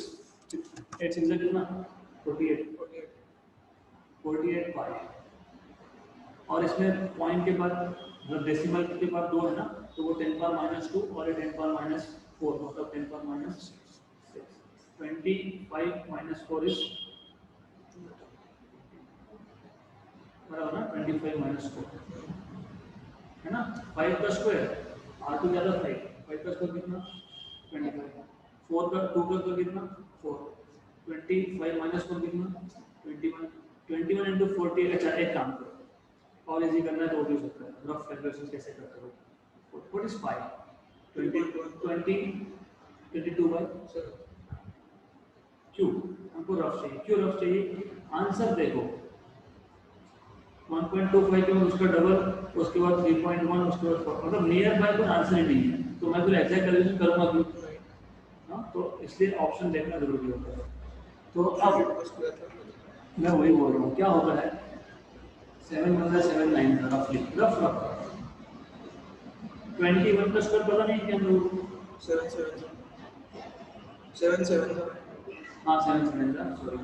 8 6 कितना 48 पाई, और इसमें पॉइंट के बाद मतलब डेसिमल के बाद 2 है ना, तो वो 10 पावर माइनस 2 और 10 पावर माइनस 4, मतलब 10 पावर माइनस 6, 25 माइनस 4 इज बराबर ना 25 माइनस 4 है ना, 5 का स्क्वायर r2 क्या था 5 का स्क्वायर कितना 25, 4 का 2 का स्क्वायर कितना 4, 25 माइनस 4 कितना 21, 21 into 40। अच्छा एक काम करो और इजी करना है तो वो भी हो सकता है, रफ कैलकुलेशन कैसे करते हो, व्हाट इज 5 22 बाय क्यों, हमको रफ चाहिए, क्यों रफ चाहिए, आंसर देखो 1.25 के बाद उसका डबल, उसके बाद 3.1, उसके बाद 4, मतलब नियर बाय कोई आंसर ही नहीं है, तो मैं फिर एग्जैक्ट कैलकुलेशन करूंगा क्यों, हाँ, तो इसलिए ऑप्शन देखना जरूरी होता है। तो अब मैं वही बोल रहा हूँ, क्या होता है 7 9 रफली रफ 21 का स्क्वायर पता नहीं क्या हम लोग 7 हाँ 7 था, सॉरी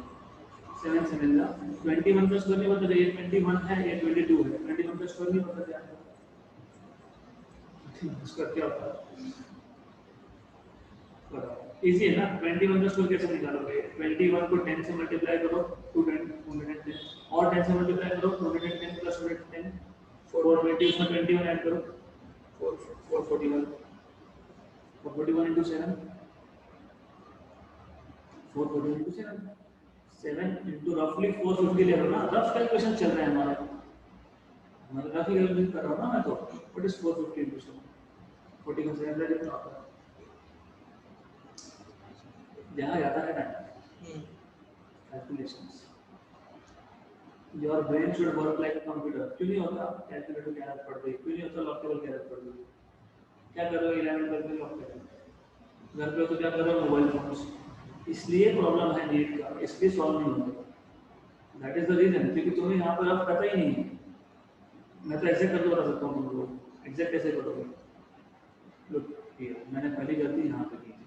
7 था, 21 का स्क्वायर नहीं पता, ये 21 है, ये 22 है, 21 का स्क्वायर नहीं पता क्या है, उसका क्या होता है, इजी है ना, 21 का स्क्वायर कैसे निकालोगे, 21 को 10 से मल्टीप्लाई करो 210 और 10 से मल्टीप्लाई करो 210 प्लस 210 420, उसमें 21 ऐड करो 441, 441 into 7 441 into 7 7 into रफली 450 ले लो ना, रफ कैलकुलेशन चल रहा है हमारा, मैं रफ कैलकुलेशन कर रहा हूँ ना मैं, तो व्हाट इज 450 into 7 40 का 7 कितना होता है, जहाँ जाता है time calculations, your brain should work like a computer, क्यों नहीं होता कैलकुलेटर की आदत पड़ गई, क्यों नहीं होता लॉक टेबल की आदत पड़ गई, क्या कर रहे हो 11 12 में लॉक टेबल, घर पे हो तो क्या कर रहे हो मोबाइल फोन्स, इसलिए प्रॉब्लम है नीट का, इसलिए सॉल्व नहीं होता, दैट इज द रीजन, क्योंकि तुम्हें यहाँ पर रफ पता ही नहीं है, मैं तो ऐसे कर बता सकता हूँ तुमको, एग्जैक्ट कैसे करोगे, लुक हियर मैंने पहली गलती यहाँ पे की थी,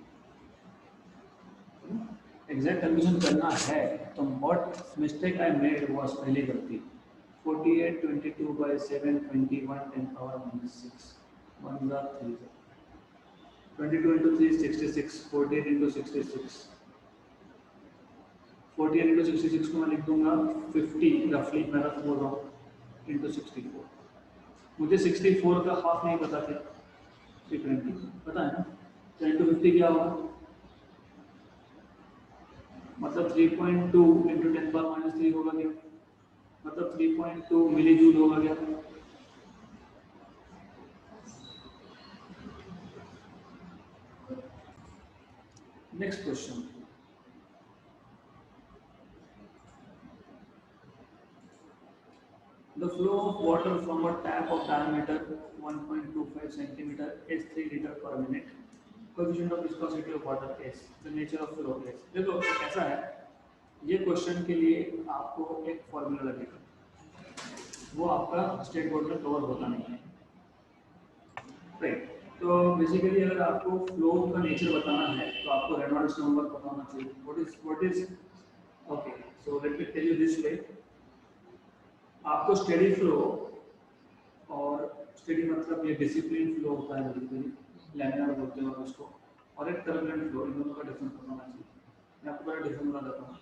एग्जैक्ट कैलकुलेशन करना है तो what mistake I made was पहली गलती, 48 22 by 7 21 10 power minus 6 1 the 3 22 into 3 is 66, 48 into 66, 48 into 66 को मैं लिख दूंगा 50 रफली, मैं रफ बोल रहा हूँ into 64, मुझे 64 का हाफ नहीं पता था, 320 पता है ना, तो into 50 क्या होगा, मतलब 3.2 into 10 power minus 3 होगा क्या, मतलब 3.2 मिली जूल होगा क्या? Next question, the flow of water from a tap of diameter 1.25 centimeter is 3 liter per minute. Coefficient of viscosity of water is. The nature of flow is. देखो ऐसा है, ये question के लिए आपको एक फॉर्मूला लगेगा, वो आपका स्टेट बोर्ड में कवर होता नहीं है, राइट? तो बेसिकली अगर आपको फ्लो का नेचर बताना है तो आपको रेनॉल्ड्स नंबर पता होना चाहिए. What is okay, so let me tell you this way. आपको स्टेडी फ्लो, और स्टेडी मतलब ये डिसिप्लिन फ्लो होता है बेसिकली, लैमिनार बोलते हैं उसको, और एक टर्बुलेंट फ्लो, इन दोनों का डिफरेंस पता होना चाहिए. मैं आपको बड़ा डिफरेंस बता देता हूँ.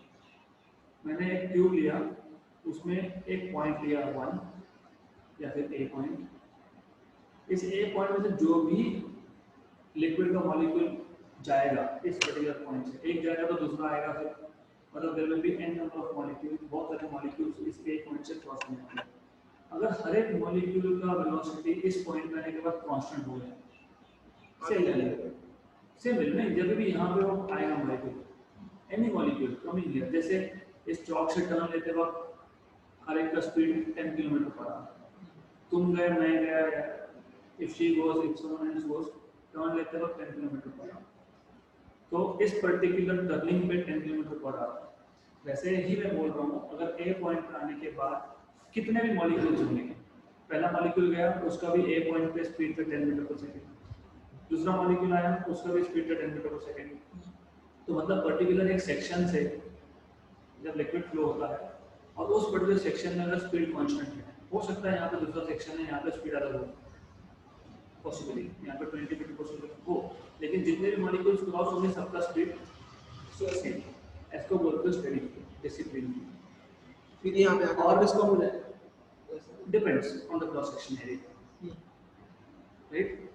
मैंने एक ट्यूब लिया, उसमें एक पॉइंट लिया 1 या फिर ए पॉइंट. इस ए पॉइंट में से जो भी लिक्विड का मॉलिक्यूल जाएगा इस पर्टिकुलर पॉइंट से, एक जाएगा तो दूसरा आएगा, फिर मतलब there will be an number of molecule, बहुत सारे मॉलिक्यूल्स इस ए पॉइंट से क्रॉस करने हैं. अगर हर एक मॉलिक्यूल का वेलोसिटी इस पॉइंट पे आने के बाद कांस्टेंट हो गया, सेम वैल्यू, सेम वैल्यू नहीं, जब भी यहाँ पे वो आएगा molecule, any molecule coming here, जैसे इस चौक से टर्न लेते वक्त हर एक का स्पीड 10 किलोमीटर पर आवर, तुम गए मैं गया, if she goes, if someone else goes, turn लेते वक्त 10 किलोमीटर पर आवर. तो इस पर्टिकुलर टर्निंग पे 10 किलोमीटर पर आवर. वैसे ही मैं बोल रहा हूँ, अगर ए पॉइंट पर आने के बाद कितने भी मॉलिक्यूल्स होंगे, पहला मॉलिक्यूल गया उसका भी ए पॉइंट पे स्पीड पे 10 मीटर पर सेकंड, दूसरा मॉलिक्यूल आया उसका भी स्पीड पे 10 मीटर पर सेकंड. तो मतलब पर्टिकुलर एक सेक्शन से जब लिक्विड फ्लो होता है और उस पर्टिकुलर सेक्शन में अगर स्पीड कांस्टेंट है, हो सकता है यहाँ पे दूसरा सेक्शन है, यहाँ पे स्पीड अलग हो, पॉसिबली यहाँ पे 20 मीटर पर सेकंड हो, लेकिन जितने भी मॉलिक्यूल्स क्रॉस होंगे सबका स्पीड सेम. इसको बोलते हैं स्टेडी डिसिप्लिन. फिर यहाँ पे और इसको हो जाए, depends on the cross section area, right?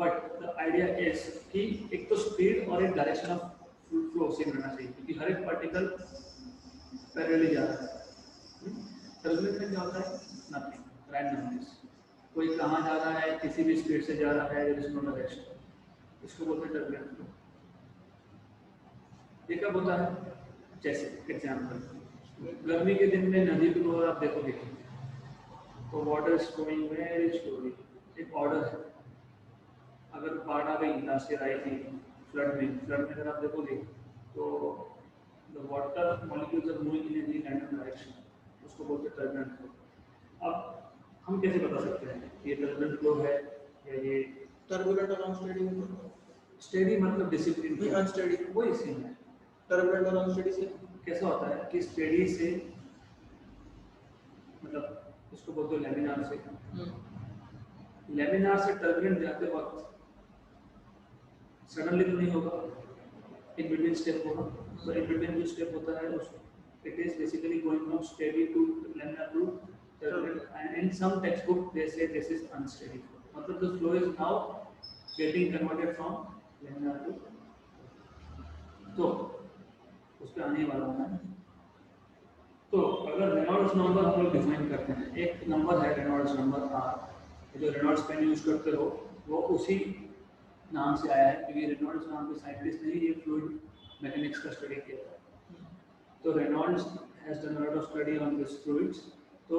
But the idea is कि एक तो स्पीड और एक डायरेक्शन ऑफ फ्लो सेम रहना चाहिए, क्योंकि हर एक पार्टिकल पैरेलली जा रहा है. टर्बुलेंट में क्या होता है? Nothing, randomness. कोई कहाँ जा रहा है, किसी भी स्पीड से जा रहा है, देयर इज नो डायरेक्शन, इसको बोलते हैं टर्बुलेंट फ्लो. ये कब होता है? जैसे एग्जाम्पल, गर्मी के दिन में नदी को आप देखोगे तो water is flowing very slowly, एक ऑर्डर है. अगर बाढ़ आ गई, लास्ट ईयर आई थी फ्लड में अगर आप देखोगे तो the water molecules are moving in any random direction, उसको बोलते हैं टर्बुलेंट फ्लो. अब हम कैसे बता सकते हैं ये टर्बुलेंट फ्लो है या ये टर्बुलेंट और अनस्टेडी? स्टेडी मतलब डिसिप्लिन, भी अनस्टेडी वही सेम है. टर्बुलेंट और अनस्टेडी से कैसा होता है कि स्टेडी से मतलब इसको बोलते हैं लैमिनार से, लैमिनार से टर्बुलेंट जाते वक्त सडनली तो नहीं होगा, इन बिटवीन स्टेप होगा. तो इन बिटवीन जो स्टेप होता है उस it is basically going from steady to laminar to turbulent, and in some textbook they say this is unsteady flow. मतलब the flow is now getting converted from laminar to, तो उस पे आने वाला है. तो अगर रेनॉल्ड्स नंबर हम लोग डिफाइन करते हैं, एक नंबर है रेनॉल्ड्स नंबर R, जो रेनॉल्ड्स पेन यूज करते हो वो उसी नाम से आया है, क्योंकि रेनॉल्ड्स नाम के साइंटिस्ट ने ये फ्लूइड मैकेनिक्स का स्टडी किया था. तो Reynolds has done a lot of study on this fluids. तो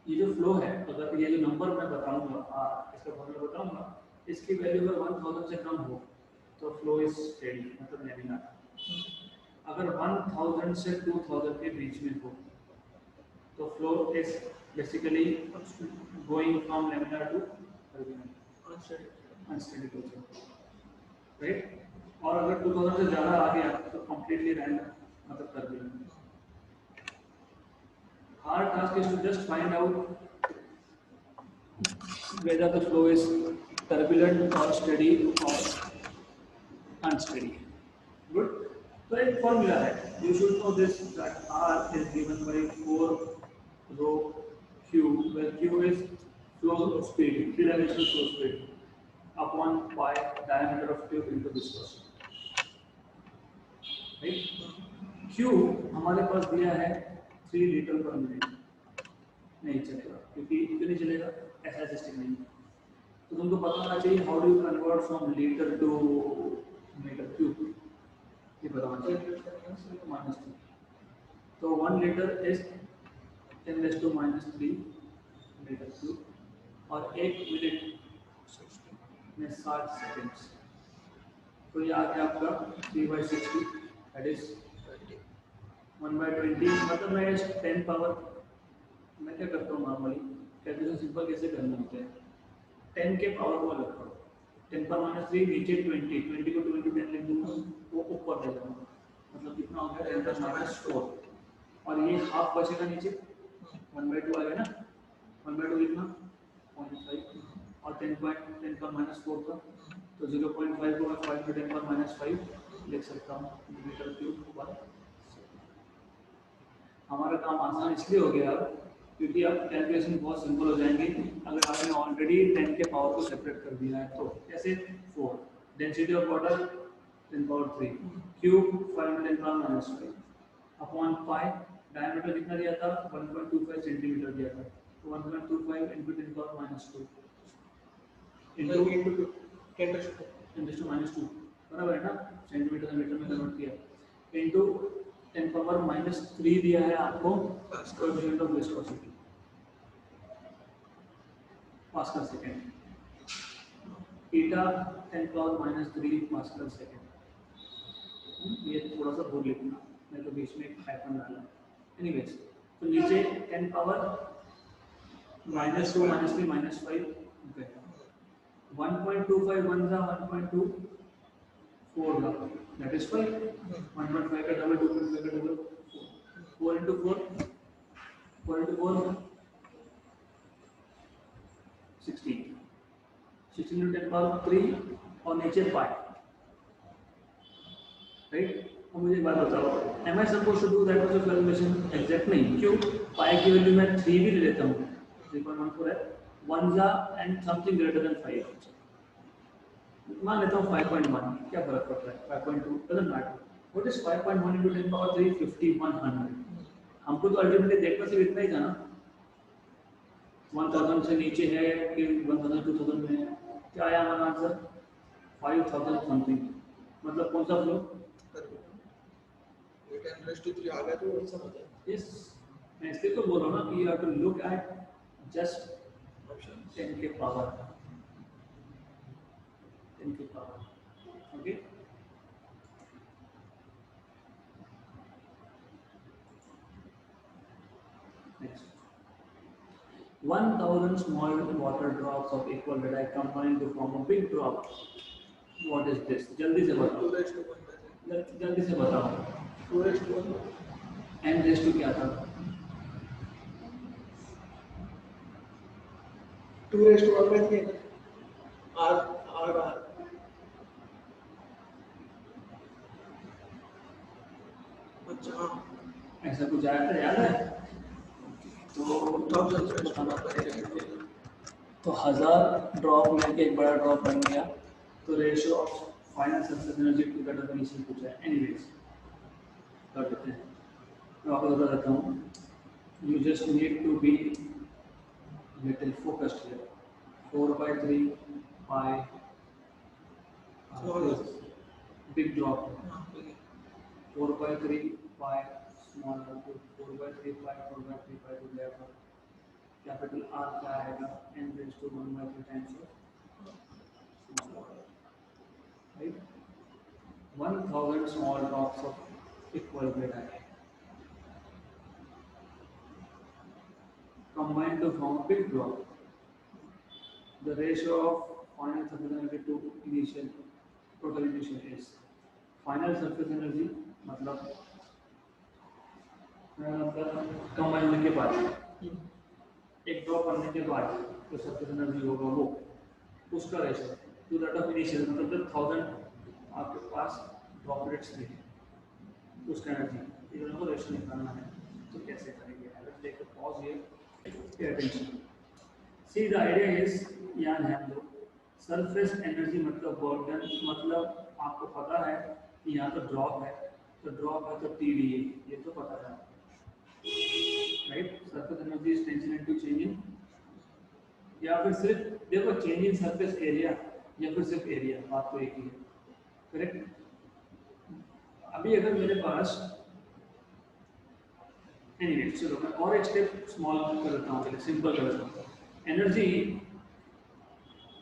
ये जो फ्लो है, अगर ये जो नंबर मैं बताऊंगा, इसका फॉर्मूला बताऊंगा, इसकी वैल्यू अगर 1000 से कम हो तो फ्लो इज स्टेडी मतलब लैमिनार. अगर 1000 से 2000 के बीच में हो तो flow is basically going from laminar to unsteady flow, right? और अगर 2000 से ज़्यादा आ गया तो कंप्लीटली रैंडम मतलब turbulent. Our task is to just find out whether the flow is turbulent or steady or unsteady. Good. So एक formula है. You should know this, that R is given by 4 rho Q, where Q is flow speed, 3-dimensional flow speed, upon pi diameter of tube into viscosity. Right? Q हमारे पास दिया है 3 litre पर minute. नहीं चलेगा, क्योंकि क्यों नहीं चलेगा, ऐसा सिस्टम नहीं है। तो तुमको पता होना चाहिए how do you convert from litre to metre cube, ये पता होना चाहिए। -3, तो 1 लीटर इज 10⁻³ मीटर क्यूब और 1 मिनट में 60 सेकेंड्स। तो ये आ गया आपका 3/60, दैट इज 1/20। मतलब मैं 10 पावर, मैं क्या करता हूँ नॉर्मली कैलकुलेशन सिंपल कैसे करने होते हैं, 10 के पावर को अलग करो, 10⁻³ नीचे 20 को 2 × 10 लिख दूंगा, वो ऊपर ले जाऊंगा, मतलब कितना हो गया 10⁻⁴, और ये हाफ बचेगा नीचे, 1/2 आ गया ना, 1/2 लिखना 0.5 और 10⁻⁴ का, तो 0.5 को मैं 5 × 10⁻⁵ लिख सकता हूँ मीटर क्यूब पर। हमारा काम आसान इसलिए हो गया अब क्योंकि अब कैलकुलेशन बहुत सिंपल हो जाएंगे अगर आपने ऑलरेडी 10 के पावर को सेपरेट कर दिया है तो। कैसे? 4 density of water 10⁻³ cube 5 × 10⁻⁵ upon pi, diameter कितना दिया था 1.25 सेंटीमीटर दिया था, तो 1.25 × 10⁻² इंटू 10⁻², बराबर है ना, सेंटीमीटर से मीटर में कन्वर्ट किया, इंटू 10⁻³ दिया है आपको coefficient of viscosity pascal second, theta 10⁻³ pascal second. ये थोड़ा सा भूल लिखना, मैं तो बीच में एक हाइफन डाला। एनीवेज, तो नीचे 10 पावर -2 -3 -5 गया, 1.25 1 था 1.24 था, दैट इज 5, 1.5 का डबल 2.5 का डबल 4 × 4 16 16 × 10⁻³ और नीचे पाई, राइट। अब मुझे एक बात बताओ, am I suppose to do that was a calculation exact नहीं, क्यों? पाई की वैल्यू मैं 3 भी ले लेता हूँ, 3.14 है, 1 जा एंड समथिंग ग्रेटर देन 5 मान लेता हूँ 5.1, क्या फर्क पड़ता है, 5.2 डजंट मैटर, व्हाट इज 5.1 × 10⁻³ 5100। हमको तो अल्टीमेटली देखना सिर्फ इतना ही था ना, 1000 से नीचे है कि 1000 2000 में है, क्या आया हमारा आंसर 5000 समथिंग, मतलब कौन सा फ्लो, 10⁻³ आ गया तो वही समझ है। यस, मैं इसलिए तो बोल रहा हूँ ना कि you have to look at just 10 के पावर, 10 के power, okay. Next, 1000 small water drops of equal radii combine to form a big drop. What is this? जल्दी से बताओ, 2:1 जल्दी से बताओ। 2:1 n रेस टू क्या था? 2:1 R अच्छा, ऐसा कुछ आया था, याद है? तो बताना पड़ेगा। तो 1000 ड्रॉप मिलके एक बड़ा ड्रॉप बन गया, तो ratio of final surface energy to the definition पूछा है। एनीवेज कर देते हैं, मैं आपको बता देता हूँ, you just need to be little focused here. 4/3 pi big drop, 4/3 pi small, 4/3 pi 4/3 pi हो जाएगा, कैपिटल आर क्या आएगा, n raise to 1/3 times of, right. 1000 small drops of equal radii combine to form a big drop. The ratio of final surface energy to initial total initial is, final surface energy मतलब combine होने के बाद, एक drop करने के बाद जो surface energy होगा वो उसका ratio two that of initial, मतलब 1000 आपके पास ड्रॉपलेट्स थे उसका एनर्जी, ये दोनों को रेशियो निकालना है। तो कैसे करेंगे? Let's take a pause here, pay attention, see the idea is, याद है हम लोग सरफेस एनर्जी मतलब बर्डन, मतलब आपको पता है कि यहाँ तो ड्रॉप है, तो ड्रॉप है तो टी डी ए, ये तो पता है। Right, surface energy is tension into change in, या फिर सिर्फ देखो चेंज इन सरफेस एरिया या फिर सिर्फ एरिया, बात तो एक ही है, करेक्ट। अभी अगर मेरे पास एनीवे, चलो मैं और एक स्टेप स्मॉल कर देता हूँ, पहले सिंपल कर देता हूँ। Energy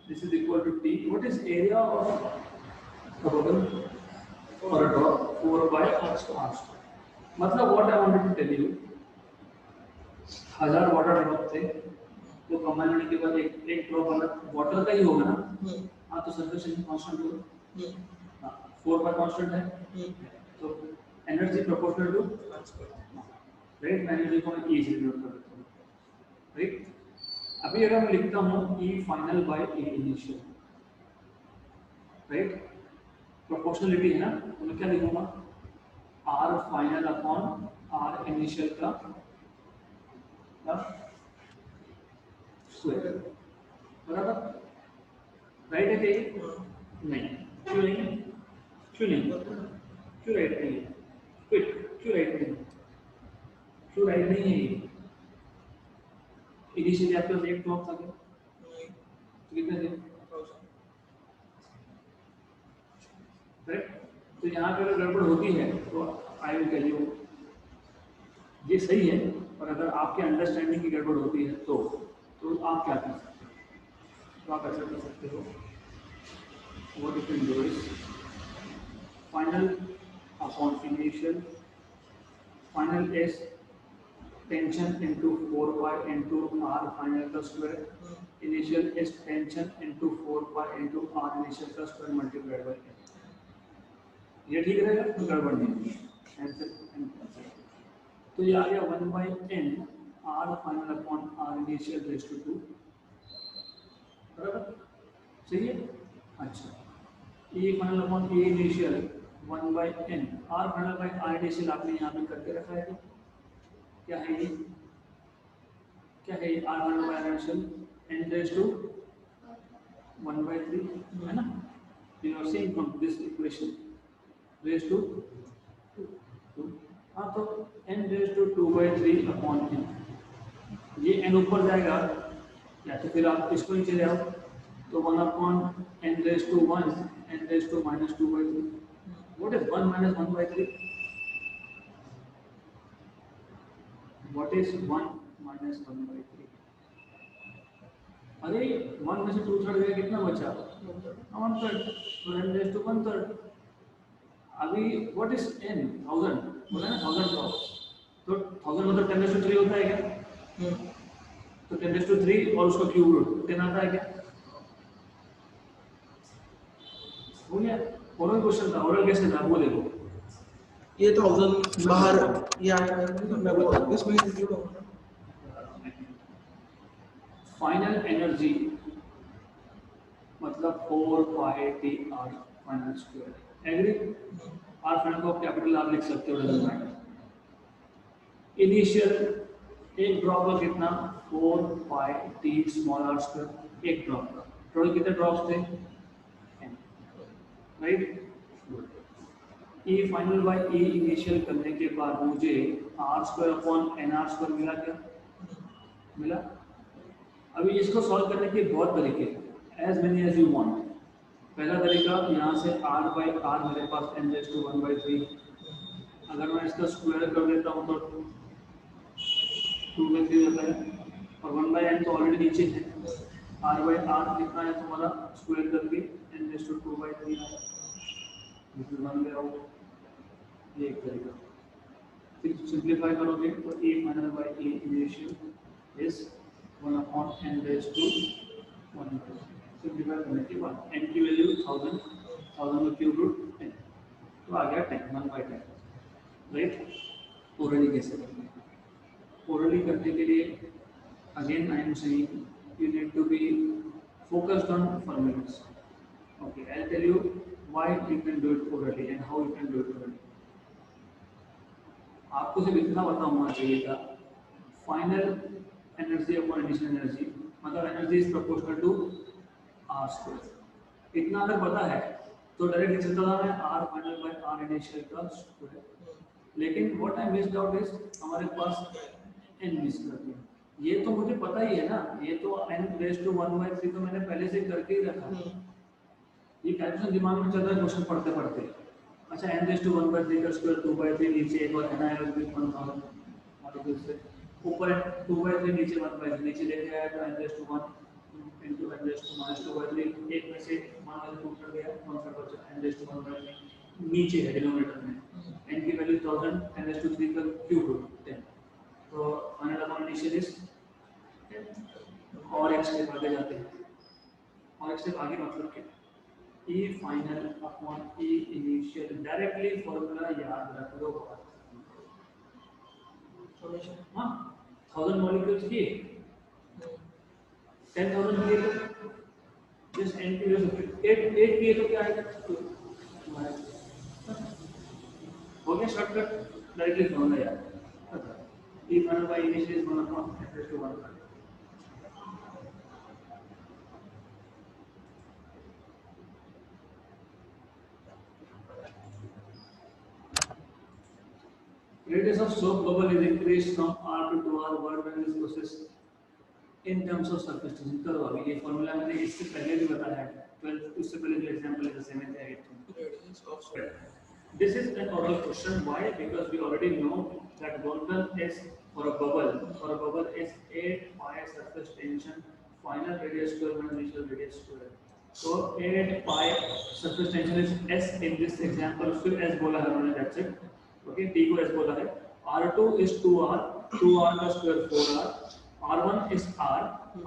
this is equal to T, what is area of a bubble और अ ड्रॉप, 4 by r²। मतलब what I wanted to tell you, 1000 water drop थे, तो कंबाइन होने के बाद एक ड्रॉप अलग वाटर का ही होगा ना। हाँ, तो सरफेस टेंशन कांस्टेंट होगा। हाँ, 4 by कांस्टेंट है, तो एनर्जी प्रोपोर्शनल टू, राइट। मैं एनर्जी को E से डिनोट कर देता हूँ, राइट। अभी अगर मैं लिखता हूँ E final by E initial, right, proportionality है ना, तो मैं क्या लिखूंगा, R final upon R initial का स्क्वायर, बराबर, राइट है कि नहीं? क्यों नहीं? क्यों नहीं? क्यों राइट नहीं है? क्यों राइट नहीं? क्यों राइट नहीं है ये? इनिशियली आपके पास एक ड्रॉप था क्या? तो कितने थे? करेक्ट। तो यहाँ पे अगर गड़बड़ होती है तो आई विल टेल यू, ये सही है, और अगर आपके अंडरस्टैंडिंग की गड़बड़ होती है तो आप क्या कर सकते हो? तो आप ऐसा कर सकते हो, what you can do is final upon initial, final is tension into 4 pi into r final का square, initial is tension into 4 pi into r initial का square multiplied by n। ये ठीक रहेगा, गड़बड़ नहीं, आंसर। तो ये आ गया 1 by n r final upon r initial raised to 2, बराबर, सही है। अच्छा, E final upon E initial 1 by n, R final by R initial आपने यहाँ पे करके रखा है, क्या है ये? क्या है ये? R final by R initial n raise to 1 by 3 है ना? You are seeing from this equation raise to 2, हाँ, तो n raise to 2 by 3 upon n, ये n ऊपर जाएगा, या तो फिर आप इसको नीचे ले आओ, तो 1 upon n raised to 1, n raised to minus 2 by 3. What is 1 minus 1 by 3? What is 1 minus 1 by 3? अरे 1 में से 2/3 गया, कितना बचा? 1/3, तो n raised to 1/3। अभी what is n? 1000 बोला ना, 1000 का, तो 1000 मतलब 10 raised to 3 होता है क्या? तो 10 raised to 3 और उसका क्यूब रूट 10 आता है क्या? हो गया। ओरल क्वेश्चन था, ओरल कैसे था वो देखो, ये 1000 बाहर, ये आया मैं बता दूं इसमें इंक्लूड होगा। फाइनल एनर्जी मतलब 4 pi T R final square, agree. R final को कैपिटल आर लिख सकते हो, डजंट मैटर। इनिशियल एक ड्रॉप का कितना, 4 pi T small R square, एक ड्रॉप का। टोटल कितने ड्रॉप्स थे? Right. E final by E initial करने के बाद मुझे R square upon N R square मिला क्या? मिला। अभी इसको सॉल्व करने के बहुत तरीके हैं, as many as you want. पहला तरीका, यहाँ से r बाई आर मेरे पास n रेज़ टू 1 by 3, अगर मैं इसका स्क्वायर कर देता हूँ तो 2 by 3 होता है, और 1 by n तो ऑलरेडी नीचे है, r बाई आर कितना है तुम्हारा, स्क्वायर करके n रेज़ टू 2 by 3 आया, this is one way out, ये एक तरीका। फिर सिंप्लीफाई करोगे तो a final by a initial is 1 upon n raise to 1 by 3। Simplify करने के बाद n की वैल्यू 1000, 1000 का क्यूब रूट n, तो आ गया 10, 1 by 10, राइट। ओरली कैसे करते हैं? ओरली करने के लिए again I am saying you need to be focused on formulas. Okay, I'll tell you why you can do it orally and how you can do it orally. आपको सिर्फ इतना पता होना चाहिए था, final energy upon initial energy, मतलब energy is proportional to R square. इतना अगर पता है तो डायरेक्ट लिख सकता था मैं R final by R initial का स्क्वायर, लेकिन what I missed out is हमारे पास n मिस कर दिया। ये तो मुझे पता ही है ना, ये तो n रेज टू 1/3 तो मैंने पहले से करके ही रखा है। ये कैलकुलेशन दिमाग में चल रहा है क्वेश्चन पढ़ते पढ़ते। अच्छा n रेज टू 1/3 का स्क्वायर 2/3 नीचे एक और n आएगा भी 1000 मॉलिक्यूल से ऊपर 2/3 नीचे 1/3 नीचे लेके आया तो n raise to 1 into n raise to -2/3 एक में से मान लो टू कर दिया 1/3 बचा n रेज टू 1/3 नीचे है डिनोमिनेटर में n की वैल्यू 1000 n रेज टू 3 का क्यूब 10 तो फाइनल अमाउंट इनिशियल इज 10 और एक स्टेप आगे जाते हैं और एक स्टेप आगे मतलब क्या E final upon E initial directly formula याद रख लो हाँ 1000 मॉलिक्यूल्स की 10,000 किए तो जस्ट n की वैल्यू 8 किए तो क्या आएगा हो गया शॉर्टकट डायरेक्टली फॉर्मूला याद E final by initial is 1 upon n raised to 1 radius of soap bubble is increased from r to 2r what when this process in terms of surface tension करो अभी ये formula मैंने इससे पहले भी बताया है 12 उससे पहले जो एग्जांपल है जैसे मैंने दिया this is an oral question why because we already know that Boltzmann is for a bubble is 8 pi surface tension final radius square minus initial radius square so 8 pi surface tension is s in this example फिर s बोला है उन्होंने that's it okay t को s बोला है r2 is 2r 2r का square 4r r1 is r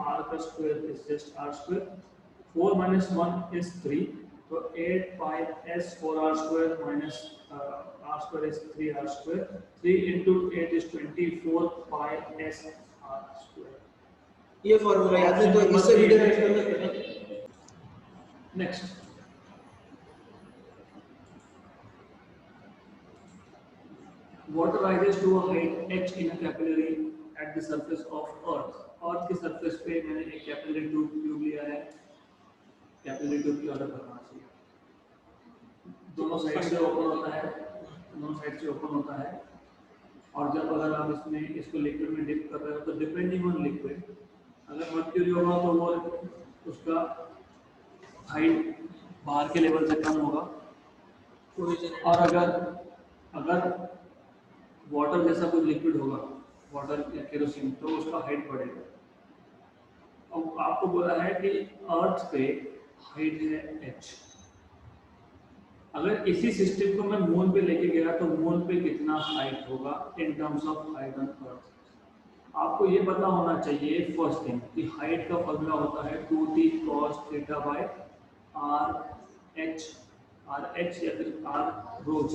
r का square is just r square 4 minus 1 is 3 so 8 pi s 4r square minus r square is 3r square 3 into 8 is 24 pi s r square ये formula याद है तो इससे भी derive कर लेते हैं next water rises to a height h in a capillary at the surface of earth की सरफेस पे मैंने एक कैपिलरी ट्यूब लिया है कैपिलरी ट्यूब की ऑर्डर करना चाहिए दोनों साइड से ओपन होता है और जब अगर आप इसमें इसको लिक्विड में डिप कर रहे हो तो डिपेंडिंग ऑन लिक्विड अगर मर्क्यूरी होगा तो वो उसका हाइट बाहर के लेवल से कम होगा और अगर वाटर जैसा कुछ लिक्विड होगा वाटर या केरोसिन तो उसका हाइट बढ़ेगा। अब आपको बोला है कि अर्थ पे हाइट है h अगर इसी सिस्टम को मैं मून पे लेके गया तो मून पे कितना हाइट होगा in terms of height on earth आपको ये पता होना चाहिए फर्स्ट थिंग कि हाइट का फॉर्मूला होता है 2t cos theta by r h या फिर r rho g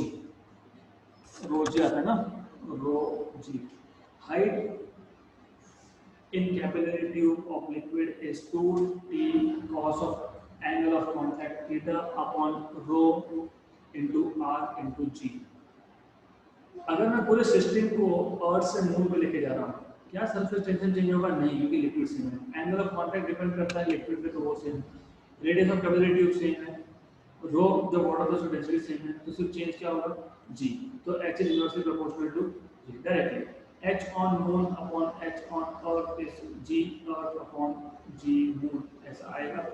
आता है ना rho g height in capillary tube of liquid is 2t cos of angle of contact theta upon rho into r into g अगर मैं पूरे system को अर्थ से मून पे लेके जा रहा हूँ क्या सरफेस टेंशन चेंज होगा नहीं क्योंकि लिक्विड सेम है एंगल ऑफ कांटेक्ट डिपेंड करता है लिक्विड पे तो वो सेम है radius of capillary tube same है रो जब वाटर का डेंसिटी सेम है तो सिर्फ चेंज क्या होगा g तो h is inversely proportional to g directly h on moon upon h on earth is g earth upon g moon ऐसा आएगा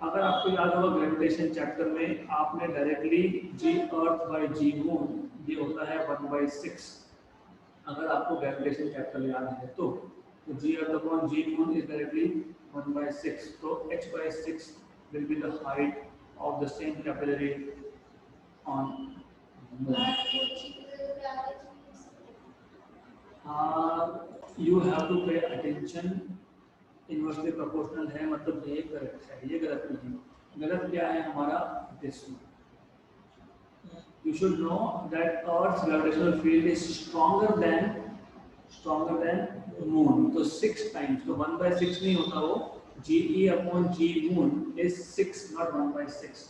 अगर आपको याद होगा ग्रेविटेशन चैप्टर में आपने directly g earth by g moon ये होता है 1/6 अगर आपको ग्रेविटेशन चैप्टर याद है तो g earth upon g moon is directly 1/6 तो h/6 will be the height of the same capillary on you have to pay attention inversely proportional है मतलब ये करेक्ट है ये गलत नहीं है गलत क्या है हमारा this you should know that earth's gravitational field is stronger than moon तो 6 times तो 1/6 नहीं होता वो ge upon g moon is 6 not 1/6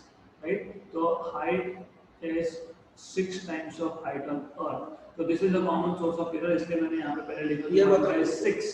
right तो height is 6 times of height on earth तो this is a common source of error इसलिए मैंने यहाँ पे पहले लिखा 1/6